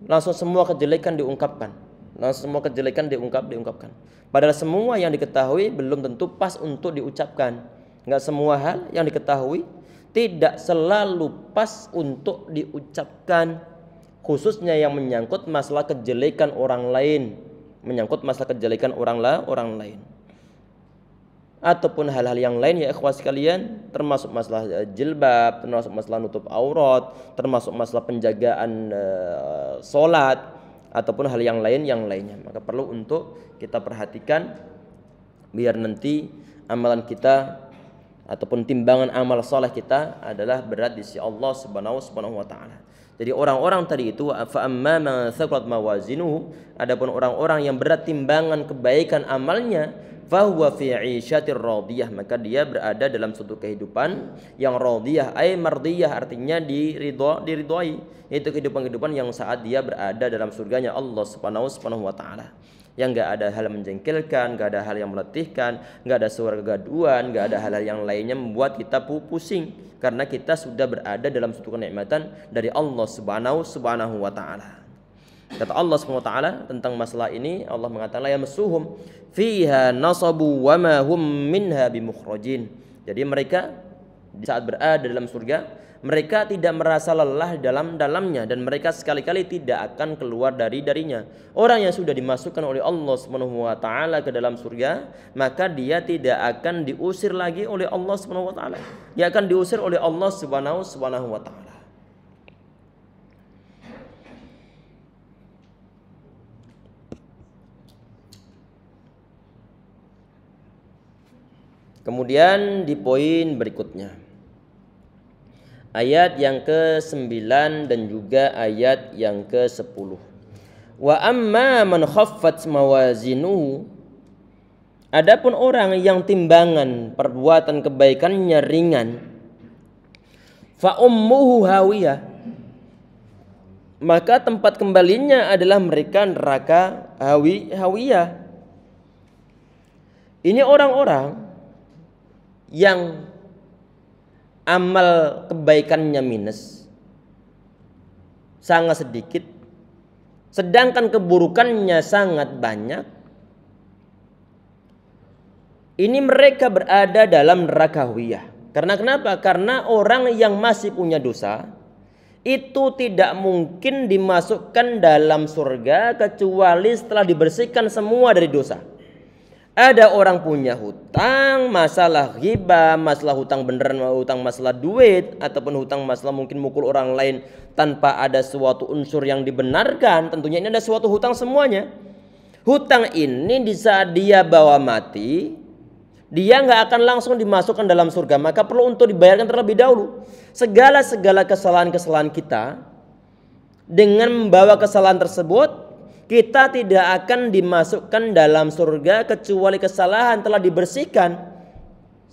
[SPEAKER 1] langsung semua kejelekan diungkapkan, diungkapkan. Padahal semua yang diketahui belum tentu pas untuk diucapkan. Enggak semua hal yang diketahui tidak selalu pas untuk diucapkan, khususnya yang menyangkut masalah kejelekan orang lain, ataupun hal-hal yang lain ya ikhwah sekalian, termasuk masalah jilbab, termasuk masalah nutup aurat, termasuk masalah penjagaan salat, ataupun hal yang lainnya. Maka perlu untuk kita perhatikan biar nanti amalan kita ataupun timbangan amal saleh kita adalah berat di sisi Allah Subhanahu wa taala. Jadi orang-orang tadi itu fa amma man thaqulat mawazinuhu, adapun orang-orang yang berat timbangan kebaikan amalnya, fa huwa fi 'ishatir radiyah, maka dia berada dalam suatu kehidupan yang radiyah, ay mardiyah, artinya diridhoi, yaitu kehidupan yang saat dia berada dalam surganya Allah Subhanahu wa taala, yang enggak ada hal menjengkelkan, enggak ada hal yang meletihkan, enggak ada suara kegaduhan, enggak ada hal-hal yang lainnya membuat kita pusing, karena kita sudah berada dalam suatu kenikmatan dari Allah Subhanahu wa taala. Kata Allah Subhanahu wa taala tentang masalah ini, Allah mengatakan la yamassuhum fiha nasabu wa ma hum minha bimukhrajin. Jadi mereka di saat berada dalam surga, mereka tidak merasa lelah dalamnya, dan mereka sekali-kali tidak akan keluar darinya. Orang yang sudah dimasukkan oleh Allah Subhanahu wa taala ke dalam surga, maka dia tidak akan diusir lagi oleh Allah Subhanahu wa taala. Dia akan diusir oleh Allah Subhanahu wa taala. Kemudian di poin berikutnya, ayat yang ke-9 dan juga ayat yang ke-10. Wa amma man khaffat mawazinuhu, adapun orang yang timbangan perbuatan kebaikannya ringan, fa ummuhu hawiyah, maka tempat kembalinya adalah mereka neraka hawiyah. Ini orang-orang yang amal kebaikannya minus, sangat sedikit, sedangkan keburukannya sangat banyak, ini mereka berada dalam neraka hawiyah. Karena kenapa? Karena orang yang masih punya dosa itu tidak mungkin dimasukkan dalam surga kecuali setelah dibersihkan semua dari dosa. Ada orang punya hutang, masalah ghibah, masalah hutang beneran, hutang masalah duit, ataupun hutang masalah mungkin mukul orang lain tanpa ada suatu unsur yang dibenarkan. Tentunya ini ada suatu hutang semuanya. Hutang ini di saat dia bawa mati, dia nggak akan langsung dimasukkan dalam surga, maka perlu untuk dibayarkan terlebih dahulu. Segala kesalahan-kesalahan kita, dengan membawa kesalahan tersebut, kita tidak akan dimasukkan dalam surga kecuali kesalahan telah dibersihkan.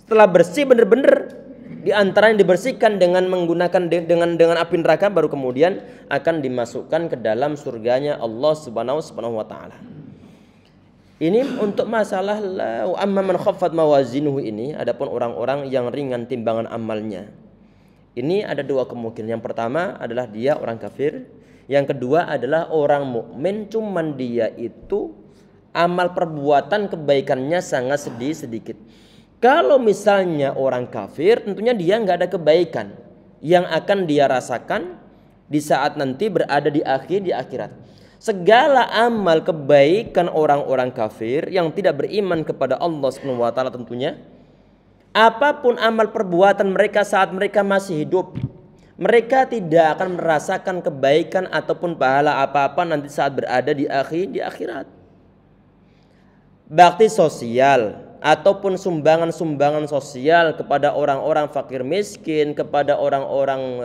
[SPEAKER 1] Setelah bersih benar-benar, di antara yang dibersihkan dengan menggunakan dengan api neraka, baru kemudian akan dimasukkan ke dalam surganya Allah Subhanahu wa taala. Ini untuk masalah amma man khaffat mawazinuhu ini. Adapun orang-orang yang ringan timbangan amalnya, ini ada dua kemungkinan. Yang pertama adalah dia orang kafir. Yang kedua adalah orang mukmin, cuman dia itu amal perbuatan kebaikannya sangat sedikit. Kalau misalnya orang kafir, tentunya dia nggak ada kebaikan yang akan dia rasakan di saat nanti berada di akhirat. Segala amal kebaikan orang-orang kafir yang tidak beriman kepada Allah Subhanahu wa taala, tentunya apapun amal perbuatan mereka saat mereka masih hidup, mereka tidak akan merasakan kebaikan ataupun pahala apa-apa nanti saat berada di akhirat. Bakti sosial ataupun sumbangan-sumbangan sosial kepada orang-orang fakir miskin, kepada orang-orang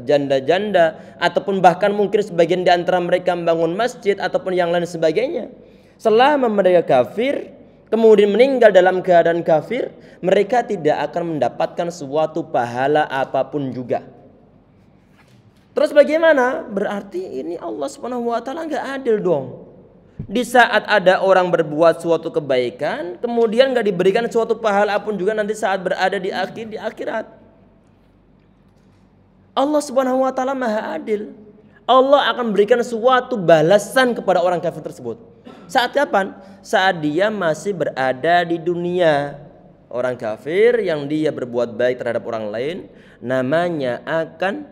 [SPEAKER 1] janda-janda, ataupun bahkan mungkin sebagian di antara mereka membangun masjid ataupun yang lain sebagainya. Selama mereka kafir, kemudian meninggal dalam keadaan kafir, mereka tidak akan mendapatkan suatu pahala apapun juga. Terus bagaimana? Berarti ini Allah Subhanahu wa taala enggak adil dong. Di saat ada orang berbuat suatu kebaikan, kemudian enggak diberikan suatu pahala pun juga nanti saat berada di akhirat. Allah Subhanahu wa taala Maha Adil. Allah akan berikan suatu balasan kepada orang kafir tersebut. Saat kapan? Saat dia masih berada di dunia. Orang kafir yang dia berbuat baik terhadap orang lain, namanya akan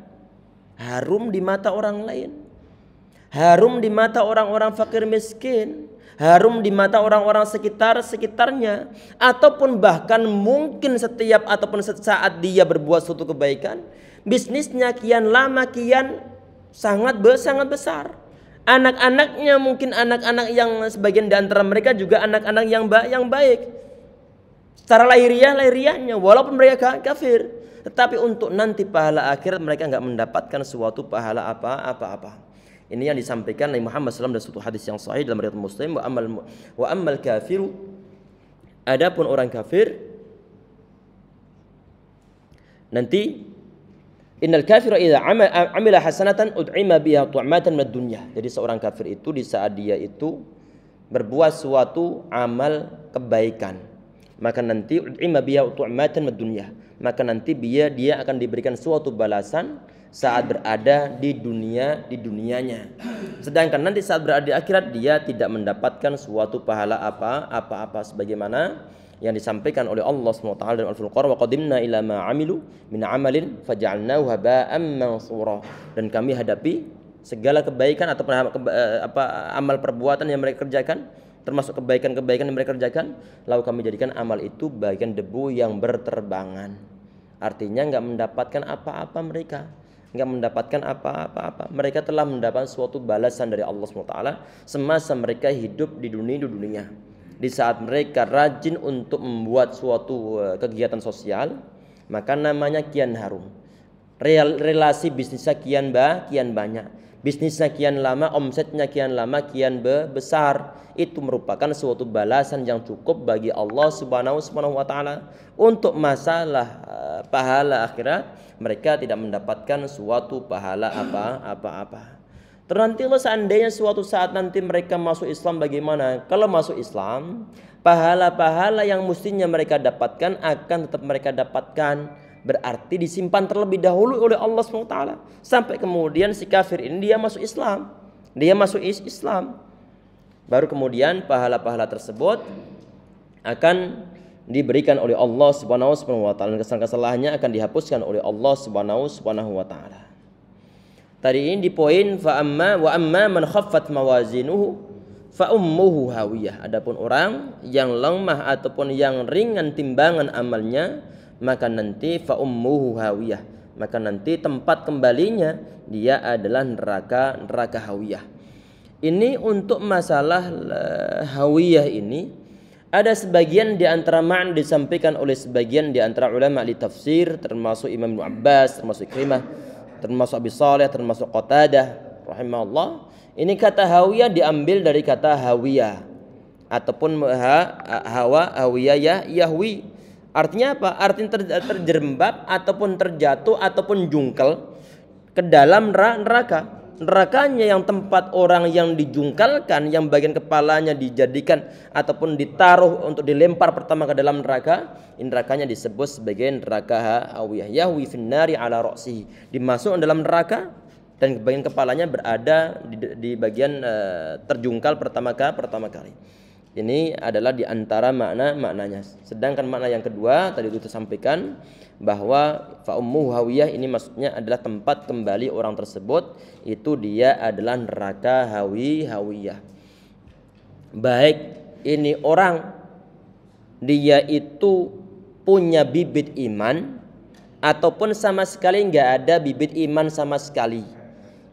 [SPEAKER 1] harum di mata orang lain, harum di mata orang-orang fakir miskin, harum di mata orang-orang sekitarnya, ataupun bahkan mungkin setiap ataupun saat dia berbuat suatu kebaikan, bisnisnya kian lama kian sangat besar. Anak-anaknya mungkin anak-anak yang sebagian di antara mereka juga anak-anak yang baik secara lahiriahnya, walaupun mereka kafir. Tetapi untuk nanti pahala akhirat mereka enggak mendapatkan suatu pahala apa-apa. Ini yang disampaikan Nabi Muhammad SAW dalam suatu hadis yang sahih dalam riwayat Muslim. Wa ammal kafiru, adapun orang kafir, nanti innal kafira idza amila hasanatan ud'ima biha tu'matan minad dunya. Jadi seorang kafir itu di saat dia itu berbuat suatu amal kebaikan, maka nanti ud'ima biha tu'matan minad dunya, maka nanti dia akan diberikan suatu balasan saat berada di dunianya. Sedangkan nanti saat berada di akhirat dia tidak mendapatkan suatu pahala apa-apa sebagaimana yang disampaikan oleh Allah SWT dalam Al-Furqan, wa qadimna ila ma 'amilu min 'amalin faj'alnahu haba'an mansura. Dan kami hadapi segala kebaikan atau amal perbuatan yang mereka kerjakan, termasuk kebaikan-kebaikan yang mereka kerjakan, lalu kami jadikan amal itu bagian debu yang berterbangan. Artinya enggak mendapatkan apa-apa mereka, enggak mendapatkan apa-apa. Mereka telah mendapatkan suatu balasan dari Allah SWT semasa mereka hidup di dunia. Di saat mereka rajin untuk membuat suatu kegiatan sosial, maka namanya kian harum. Relasi bisnisnya kian banyak. Bisnisnya kian lama, omsetnya kian lama, kian besar. Itu merupakan suatu balasan yang cukup bagi Allah Subhanahu wa taala. Untuk masalah pahala akhirat, mereka tidak mendapatkan suatu pahala apa-apa. Nantilah seandainya suatu saat nanti mereka masuk Islam, bagaimana? Kalau masuk Islam, pahala-pahala yang mestinya mereka dapatkan akan tetap mereka dapatkan. berarti disimpan terlebih dahulu oleh Allah SWT sampai kemudian si kafir ini dia masuk Islam. Dia masuk Islam. Baru kemudian pahala-pahala tersebut akan diberikan oleh Allah Subhanahu wa taala, dan kesalahan-kesalahannya akan dihapuskan oleh Allah Subhanahu wa taala. Tadi ini di poin fa amma man khaffat mawazinuhu fa ummuhu hawiyah. Adapun orang yang lemah ataupun yang ringan timbangan amalnya, maka nanti fa ummuhu hawiyah, maka nanti tempat kembalinya dia adalah neraka hawiyah. Ini untuk masalah hawiyah ini ada sebagian di antara makna disampaikan oleh sebagian di antara ulama ahli tafsir, termasuk Imam Ibnu Abbas, termasuk Ikrimah, termasuk Abi Shalih, termasuk Qatadah rahimahullah. Ini kata hawiyah diambil dari kata hawiyah ataupun hawiyah yahwi. Artinya apa? Artinya terjerembab ataupun terjatuh ataupun jungkel ke dalam neraka. Nerakanya yang tempat orang yang dijungkalkan, yang bagian kepalanya dijadikan ataupun ditaruh untuk dilempar pertama ke dalam neraka, nerakanya disebut sebagai neraka hawiyah. Yahwi finnari ala ra'sihi, dimasukkan dalam neraka dan bagian kepalanya berada di bagian terjungkal pertama kali. Ini adalah di antara maknanya. Sedangkan makna yang kedua tadi itu sampaikan bahwa fa ummuhu hawiyah ini maksudnya adalah tempat kembali orang tersebut, itu dia adalah neraka hawiyah. Baik ini orang dia itu punya bibit iman ataupun sama sekali nggak ada bibit iman sama sekali.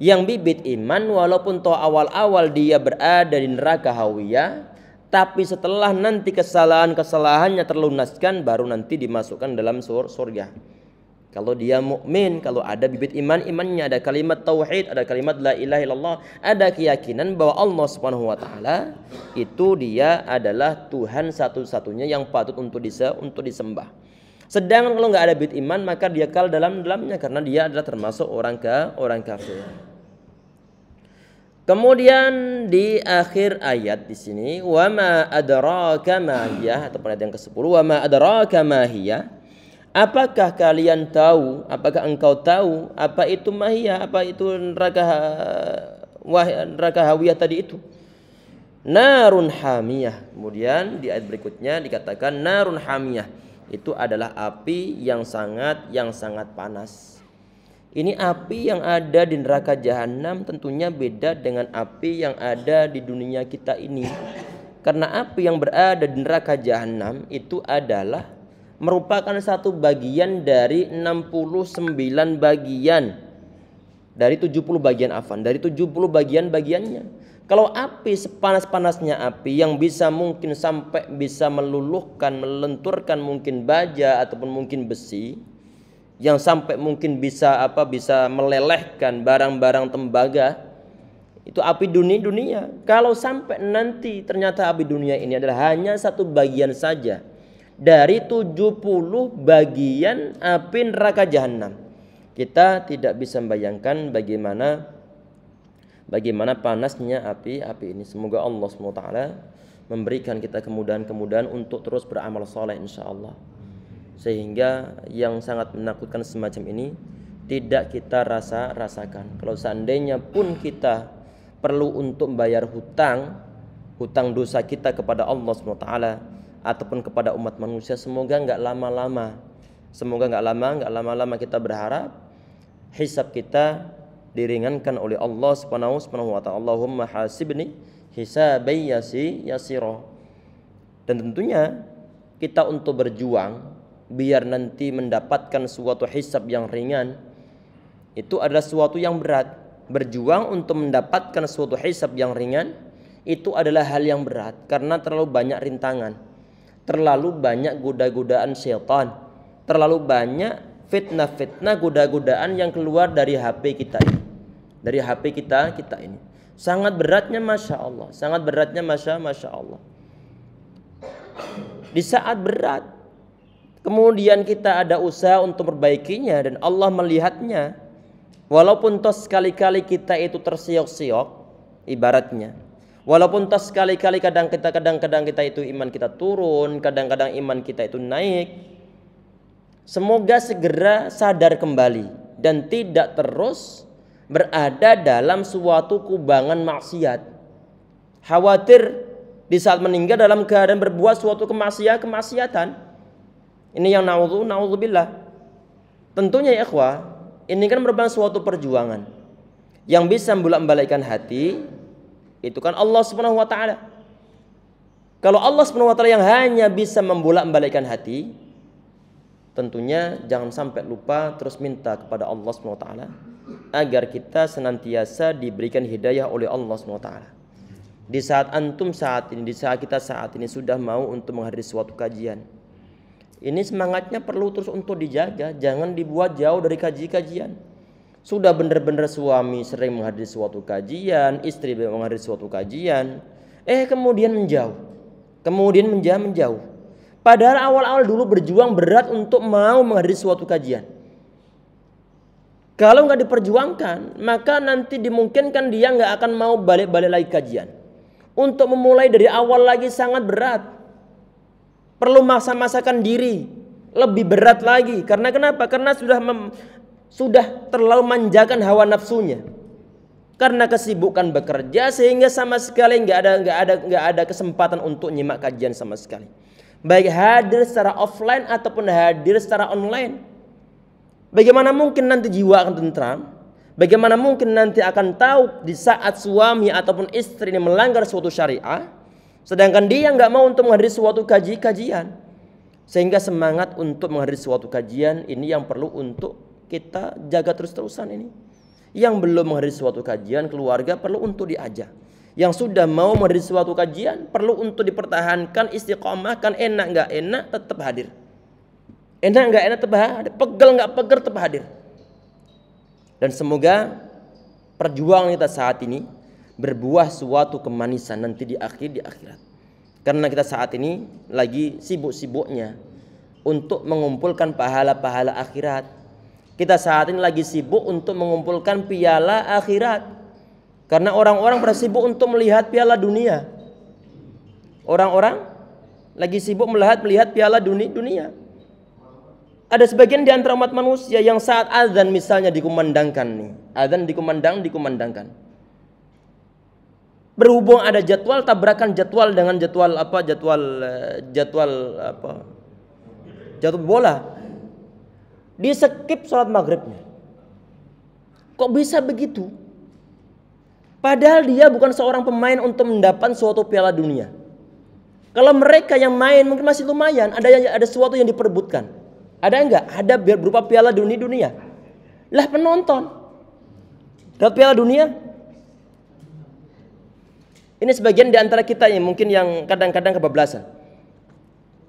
[SPEAKER 1] Yang bibit iman walaupun toh awal-awal dia berada di neraka hawiyah, tapi setelah nanti kesalahannya terlunaskan, baru nanti dimasukkan dalam surga. Kalau dia mukmin, kalau ada bibit imannya, ada kalimat tauhid, ada kalimat la ilaha illallah, ada keyakinan bahwa Allah Subhanahu wa taala itu dia adalah Tuhan satu-satunya yang patut untuk disembah. Sedangkan kalau nggak ada bibit iman, maka dia kal dalamnya karena dia adalah termasuk orang kafir. Kemudian di akhir ayat di sini wa ma adraka ma hiya, atau ayat yang ke-10 wa ma adraka ma hiya. Apakah kalian tahu, apakah engkau tahu apa itu mahiyah, apa itu neraka hawiyah tadi itu? Narun hamiyah. Kemudian di ayat berikutnya dikatakan narun hamiyah, itu adalah api yang sangat panas. Ini api yang ada di neraka jahanam tentunya beda dengan api yang ada di dunia kita ini. Karena api yang berada di neraka jahanam itu adalah merupakan satu bagian dari 69 bagian. Dari 70 bagian dari 70 bagian-bagiannya. Kalau api sepanas-panasnya api yang bisa mungkin sampai bisa meluluhkan, melenturkan mungkin baja ataupun mungkin besi, yang sampai mungkin bisa melelehkan barang-barang tembaga, itu api dunia. Kalau sampai nanti ternyata api dunia ini adalah hanya satu bagian saja dari 70 bagian api neraka jahanam, kita tidak bisa membayangkan bagaimana panasnya api ini. Semoga Allah SWT memberikan kita kemudahan untuk terus beramal soleh insyaallah, sehingga yang sangat menakutkan semacam ini tidak kita rasakan. Kalau seandainya pun kita perlu untuk membayar hutang dosa kita kepada Allah SWT ataupun kepada umat manusia, semoga nggak lama-lama kita berharap hisab kita diringankan oleh Allah Subhanahu wa taala. Allahumma hasibni hisabai yasira. Dan tentunya kita untuk berjuang biar nanti mendapatkan suatu hisab yang ringan, itu adalah suatu yang berat. Berjuang untuk mendapatkan suatu hisab yang ringan itu adalah hal yang berat karena terlalu banyak rintangan, terlalu banyak goda-godaan syaitan, terlalu banyak fitnah-fitnah, goda-godaan yang keluar dari HP kita ini. Dari HP kita ini. Sangat beratnya Masya Allah. Sangat beratnya Masya Allah. Di saat berat, kemudian kita ada usaha untuk perbaikinya dan Allah melihatnya. Walaupun toh sekali-kali kita itu tersiok-siok ibaratnya. Walaupun toh sekali-kali kadang-kadang kita itu iman kita turun, kadang-kadang iman kita itu naik. Semoga segera sadar kembali dan tidak terus berada dalam suatu kubangan maksiat. Khawatir di saat meninggal dalam keadaan berbuat suatu kemaksiatan. Ini yang na'udzubillah. Tentunya ya ikhwah, ini kan merupakan suatu perjuangan. Yang bisa membolak-balikkan hati itu kan Allah Subhanahu wa taala. Kalau Allah Subhanahu wa taala yang hanya bisa membolak-balikkan hati, tentunya jangan sampai lupa terus minta kepada Allah Subhanahu wa taala agar kita senantiasa diberikan hidayah oleh Allah Subhanahu wa taala. Di saat antum saat ini, di saat kita saat ini sudah mau untuk menghadiri suatu kajian, ini semangatnya perlu terus untuk dijaga, jangan dibuat jauh dari kajian. Sudah benar-benar suami sering menghadiri suatu kajian, istri menghadiri suatu kajian, kemudian menjauh. Padahal awal-awal dulu berjuang berat untuk mau menghadiri suatu kajian. Kalau nggak diperjuangkan, maka nanti dimungkinkan dia nggak akan mau balik-balik lagi kajian. Untuk memulai dari awal lagi sangat berat. Perlu maksa-maksakan diri. Lebih berat lagi. Karena kenapa? Karena sudah terlalu manjakan hawa nafsunya. Karena kesibukan bekerja sehingga sama sekali nggak ada kesempatan untuk nyimak kajian sama sekali. Baik hadir secara offline ataupun hadir secara online. Bagaimana mungkin nanti jiwa akan tentram? Bagaimana mungkin nanti akan tahu di saat suami ataupun istri ini melanggar suatu syariah, sedangkan dia nggak mau untuk menghadiri suatu kajian. Sehingga semangat untuk menghadiri suatu kajian ini yang perlu untuk kita jaga terus-terusan ini. Yang belum menghadiri suatu kajian, keluarga perlu untuk diajak. Yang sudah mau menghadiri suatu kajian perlu untuk dipertahankan, istiqomah, kan enak nggak enak tetap hadir. Enak nggak enak tetap hadir, pegel nggak pegel tetap hadir. Dan semoga perjuangan kita saat ini berbuah suatu kemanisan nanti di akhirat. Karena kita saat ini lagi sibuk-sibuknya untuk mengumpulkan pahala-pahala akhirat. Kita saat ini lagi sibuk untuk mengumpulkan piala akhirat. Karena orang-orang pada sibuk untuk melihat piala dunia. Orang-orang lagi sibuk melihat piala dunia. Ada sebagian di antara umat manusia yang saat azan misalnya dikumandangkan nih. Azan dikumandangkan. Berhubung ada jadwal, tabrakan jadwal dengan jadwal bola. Di skip sholat maghribnya. Kok bisa begitu? Padahal dia bukan seorang pemain untuk mendapat suatu piala dunia. Kalau mereka yang main mungkin masih lumayan, ada sesuatu yang diperebutkan. Ada enggak? Ada berupa piala dunia. Lah penonton dapat piala dunia. Ini sebagian di antara kita yang mungkin yang kadang-kadang kebablasan.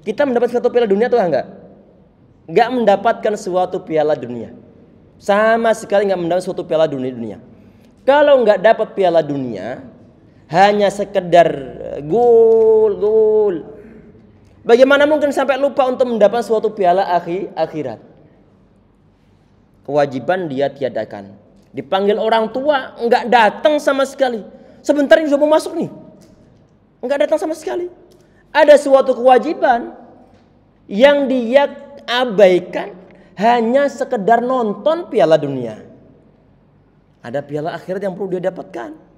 [SPEAKER 1] Kita mendapat suatu piala dunia atau enggak? Enggak mendapatkan suatu piala dunia. Sama sekali enggak mendapat suatu piala dunia. Kalau enggak dapat piala dunia, hanya sekedar gol. Bagaimana mungkin sampai lupa untuk mendapat suatu piala akhirat? Kewajiban dia tiadakan. Dipanggil orang tua, enggak datang sama sekali. Sebentar ini sudah mau masuk nih. Enggak datang sama sekali. Ada suatu kewajiban yang dia abaikan hanya sekedar nonton piala dunia. Ada piala akhirat yang perlu dia dapatkan.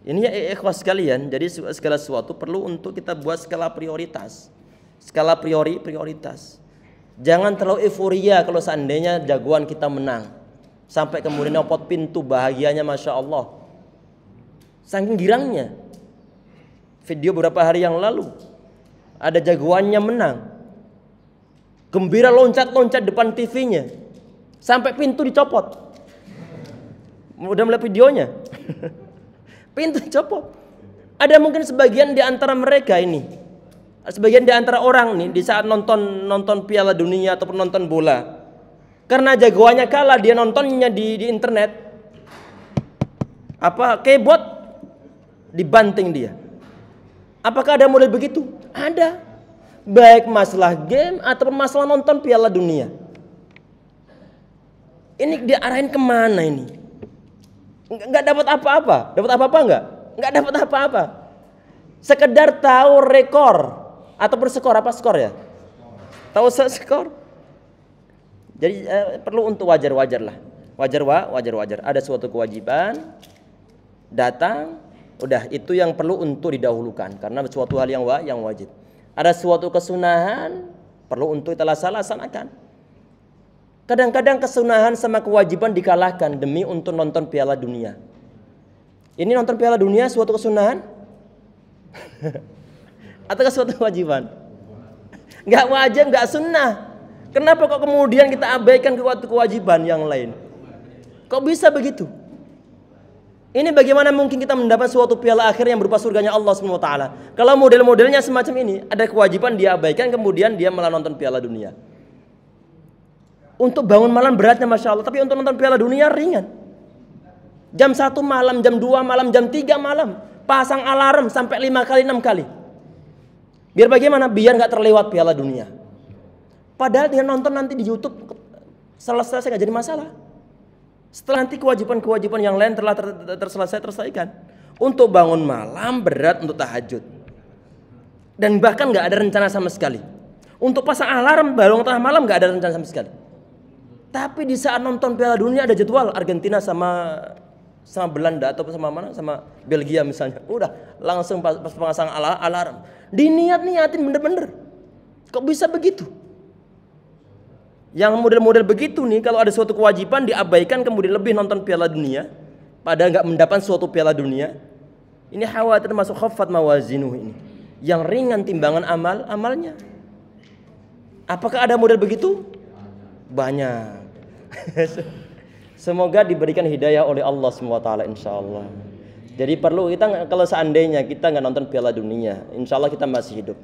[SPEAKER 1] Ini ya ikhwas sekalian, jadi segala sesuatu perlu untuk kita buat skala prioritas. Skala prioritas. Jangan terlalu euforia kalau seandainya jagoan kita menang. Sampai kemudian nyopot pintu bahagianya Masya Allah. Saking girangnya. Video beberapa hari yang lalu. Ada jagoannya menang. Gembira loncat-loncat depan TV-nya. Sampai pintu dicopot. Udah melihat videonya? Pintu dicopot. Ada mungkin sebagian di antara mereka ini, sebagian di antara orang nih di saat nonton piala dunia ataupun nonton bola, karena jagoannya kalah dia nontonnya di internet, keyboard dibanting dia. Apakah ada model begitu? Ada. Baik masalah game ataupun masalah nonton piala dunia. Ini diarahin kemana ini? Nggak dapat apa-apa. Dapat apa-apa nggak? Nggak dapat apa-apa. Sekedar tahu rekor ataupun skor ya? Tahu skor. Jadi perlu untuk wajar-wajar lah. Wajar. Ada suatu kewajiban datang, udah itu yang perlu untuk didahulukan karena suatu hal yang wajib. Ada suatu kesunahan perlu untuk kita laksanakan. Kadang-kadang kesunahan sama kewajiban dikalahkan demi untuk nonton Piala Dunia. Ini nonton Piala Dunia suatu kesunahan atau suatu kewajiban? Nggak wajib, nggak sunnah. Kenapa kok kemudian kita abaikan kewajiban yang lain? Kok bisa begitu? Ini bagaimana mungkin kita mendapat suatu piala akhir yang berupa surganya Allah SWT? Kalau model-modelnya semacam ini, ada kewajiban dia abaikan, kemudian dia malah nonton Piala Dunia. Untuk bangun malam beratnya Masya Allah, tapi untuk nonton Piala Dunia ringan. Jam 1 malam, jam 2 malam, jam 3 malam, pasang alarm sampai 5 kali, 6 kali. Biar bagaimana? Biar nggak terlewat Piala Dunia. Padahal dia nonton nanti di YouTube selesai nggak jadi masalah. Setelah nanti kewajiban-kewajiban yang lain telah terselesaikan. Untuk bangun malam berat untuk tahajud. Dan bahkan nggak ada rencana sama sekali. Untuk pasang alarm bangun tengah malam nggak ada rencana sama sekali. Tapi di saat nonton Piala Dunia ada jadwal Argentina sama Belanda atau sama mana? Sama Belgia misalnya. Udah langsung pas pasang alarm. Diniatin bener-bener. Kok bisa begitu? Yang model-model begitu nih, kalau ada suatu kewajiban diabaikan kemudian lebih nonton Piala Dunia, padahal nggak mendapat suatu Piala Dunia. Ini khawatir masuk khaffat mawazinuh ini, yang ringan timbangan amalnya. Apakah ada model begitu? Banyak. Semoga diberikan hidayah oleh Allah SWT insyaallah. Jadi perlu kita, kalau seandainya kita nggak nonton Piala Dunia, insyaallah kita masih hidup.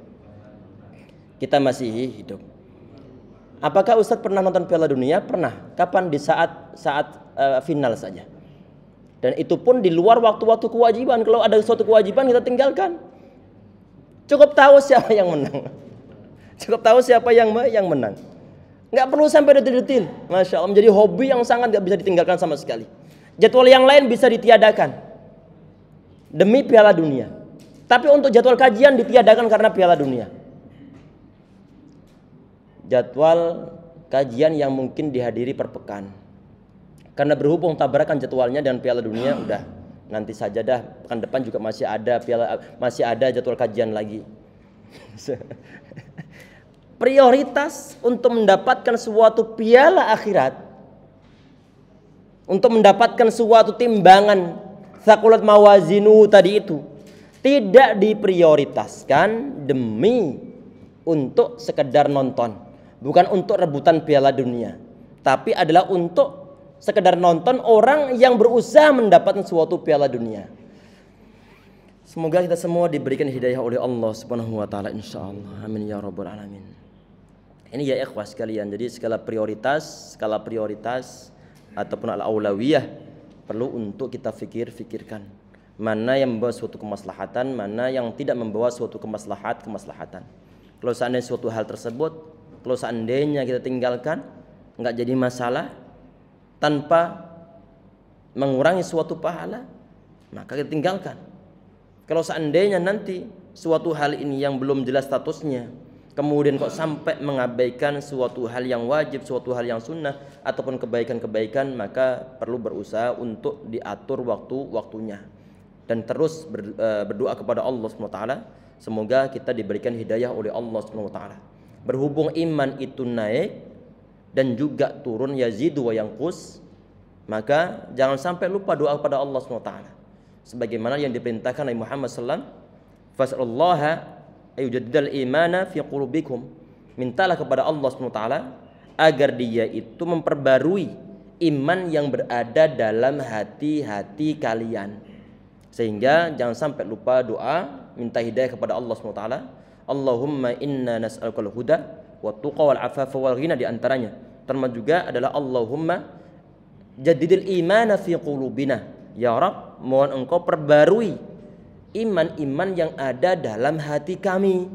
[SPEAKER 1] Kita masih hidup. Apakah Ustadz pernah nonton Piala Dunia? Pernah. Kapan? Di saat final saja. Dan itu pun di luar waktu-waktu kewajiban. Kalau ada suatu kewajiban kita tinggalkan. Cukup tahu siapa yang menang. Cukup tahu siapa yang menang. Nggak perlu sampai detil-detil. Masya Allah, menjadi hobi yang sangat nggak bisa ditinggalkan sama sekali. Jadwal yang lain bisa ditiadakan demi Piala Dunia. Tapi untuk jadwal kajian ditiadakan karena Piala Dunia. Jadwal kajian yang mungkin dihadiri per pekan. Karena berhubung tabrakan jadwalnya dan Piala Dunia, udah nanti saja dah, pekan depan juga masih ada jadwal kajian lagi. Prioritas untuk mendapatkan suatu piala akhirat, untuk mendapatkan suatu timbangan thaqulat mawazinu tadi itu, tidak diprioritaskan demi untuk sekedar nonton. Bukan untuk rebutan Piala Dunia, tapi adalah untuk sekedar nonton orang yang berusaha mendapatkan suatu Piala Dunia. Semoga kita semua diberikan hidayah oleh Allah Subhanahu wa taala insyaallah. Amin ya rabbal alamin. Ini ya ikhwah sekalian, jadi skala prioritas ataupun al-aulawiyah perlu untuk kita fikirkan. Mana yang membawa suatu kemaslahatan, mana yang tidak membawa suatu kemaslahatan. Kalau seandainya suatu hal tersebut, kalau seandainya kita tinggalkan, nggak jadi masalah tanpa mengurangi suatu pahala, maka kita tinggalkan. Kalau seandainya nanti suatu hal ini yang belum jelas statusnya, kemudian kok sampai mengabaikan suatu hal yang wajib, suatu hal yang sunnah ataupun kebaikan-kebaikan, maka perlu berusaha untuk diatur waktu-waktunya dan terus berdoa kepada Allah SWT. Semoga kita diberikan hidayah oleh Allah SWT. Berhubung iman itu naik dan juga turun, yazidu wa yanqus, maka jangan sampai lupa doa kepada Allah SWT. Sebagaimana yang diperintahkan Nabi Muhammad SAW, fas'alullaha ayujaddidal imana fi qulubikum. Mintalah kepada Allah SWT agar dia itu memperbarui iman yang berada dalam hati-hati kalian. Sehingga jangan sampai lupa doa, minta hidayah kepada Allah SWT. Allahumma inna nas'alukal huda wa tuqa wal afafa wal ghina, di antaranya. Termasuk juga adalah Allahumma jaddidil imana fi qulubina. Ya Rabb, mohon engkau perbarui iman-iman yang ada dalam hati kami.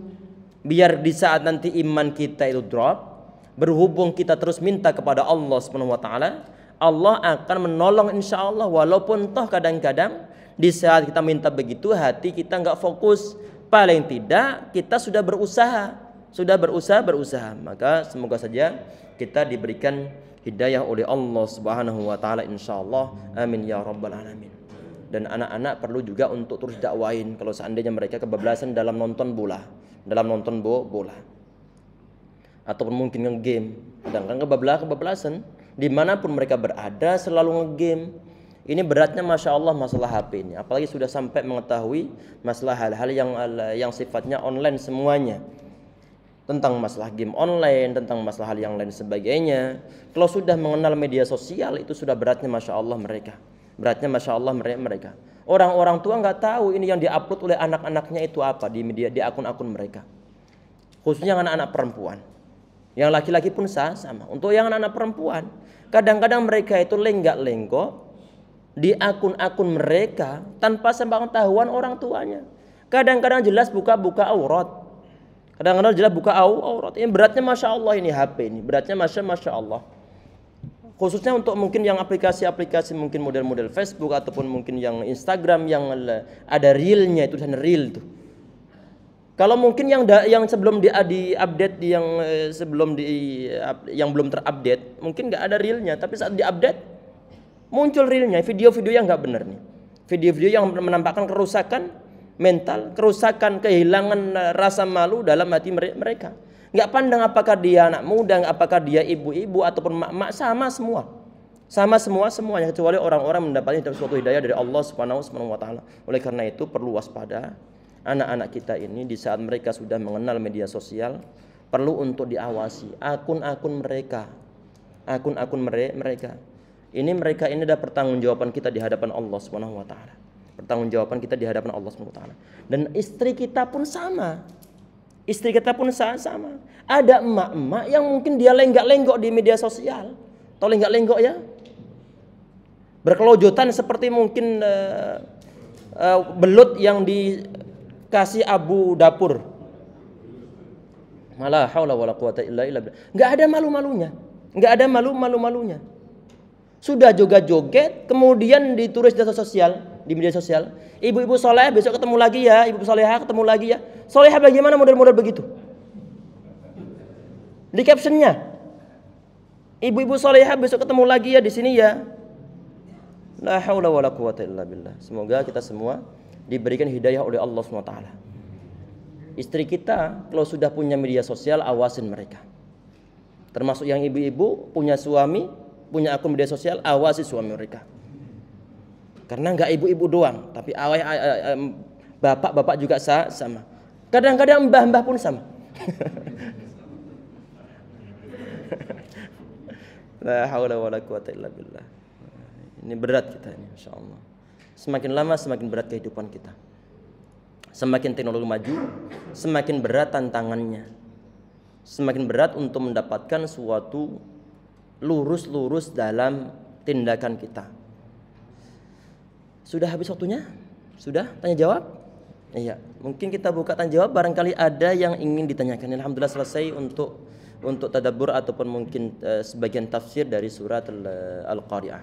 [SPEAKER 1] Biar di saat nanti iman kita itu drop, berhubung kita terus minta kepada Allah Subhanahu wa taala, Allah akan menolong insyaallah. Walaupun toh kadang-kadang di saat kita minta begitu hati kita enggak fokus, paling tidak kita sudah berusaha sudah berusaha, maka semoga saja kita diberikan hidayah oleh Allah Subhanahu wa taala insyaallah. Amin ya rabbal alamin. Dan anak-anak perlu juga untuk terus dakwain kalau seandainya mereka kebablasan dalam nonton bola, bola. Ataupun mungkin nge-game. Sedangkan kebablasan dimanapun mereka berada selalu nge-game. Ini beratnya Masya Allah masalah HP ini. Apalagi sudah sampai mengetahui masalah hal-hal yang sifatnya online semuanya. Tentang masalah game online, tentang masalah hal yang lain sebagainya. Kalau sudah mengenal media sosial itu sudah beratnya Masya Allah mereka. Beratnya Masya Allah mereka. Orang-orang tua nggak tahu ini yang diupload oleh anak-anaknya itu apa di media, di akun-akun mereka. Khususnya anak-anak perempuan. Yang laki-laki pun sama. Untuk yang anak-anak perempuan, kadang-kadang mereka itu lenggak-lenggok di akun-akun mereka tanpa sepengetahuan orang tuanya. Kadang-kadang jelas buka-buka aurat. Kadang-kadang jelas buka aurat. Ini beratnya Masya Allah ini HP ini. Beratnya Masya Allah. Khususnya untuk mungkin yang aplikasi-aplikasi mungkin model-model Facebook ataupun mungkin yang Instagram yang ada reelnya itu dan reel tuh. Kalau mungkin yang sebelum di-update yang belum terupdate mungkin nggak ada reelnya, tapi saat di-update muncul reelnya, video-video yang nggak benar nih, video-video yang menampakkan kerusakan mental, kerusakan, kehilangan rasa malu dalam hati mereka. Nggak pandang apakah dia anak muda, apakah dia ibu-ibu ataupun mak-mak, sama semuanya kecuali orang-orang mendapatkan suatu hidayah dari Allah Subhanahu wa taala. Oleh karena itu perlu waspada anak-anak kita ini di saat mereka sudah mengenal media sosial, perlu untuk diawasi akun-akun mereka. Ini adalah pertanggungjawaban kita di hadapan Allah Subhanahu wa taala. Pertanggungjawaban kita di hadapan Allah Subhanahu wa taala. Dan istri kita pun sama. Ada emak-emak yang mungkin dia lenggak-lenggok di media sosial. Tahu lenggak-lenggok ya? Berkelojotan seperti mungkin belut yang dikasih abu dapur. Malah haula wala quwata illa billah. Enggak ada malu-malunya. Sudah joget-joget, kemudian ditulis di media sosial. Ibu-ibu soleh besok ketemu lagi ya, ibu solehah ketemu lagi ya. Solehah bagaimana model-model begitu? Di captionnya, ibu-ibu solehah besok ketemu lagi ya di sini ya. La haula wala quwata illa billah. Semoga kita semua diberikan hidayah oleh Allah SWT. Istri kita kalau sudah punya media sosial, awasin mereka. Termasuk yang ibu-ibu punya suami, punya akun media sosial, awasi suami mereka. Karena nggak ibu-ibu doang, tapi bapak-bapak juga sama. Kadang-kadang mbah-mbah pun sama. La haula wala quwata illa billah. Ini berat kita ini, insyaallah. Semakin lama semakin berat kehidupan kita. Semakin teknologi maju, semakin berat tantangannya. Semakin berat untuk mendapatkan suatu lurus dalam tindakan kita. Sudah habis waktunya? Sudah? Tanya jawab? Iya. Mungkin kita buka tanya jawab. Barangkali ada yang ingin ditanyakan. Alhamdulillah selesai untuk tadabbur ataupun mungkin sebagian tafsir dari surat Al-Qari'ah.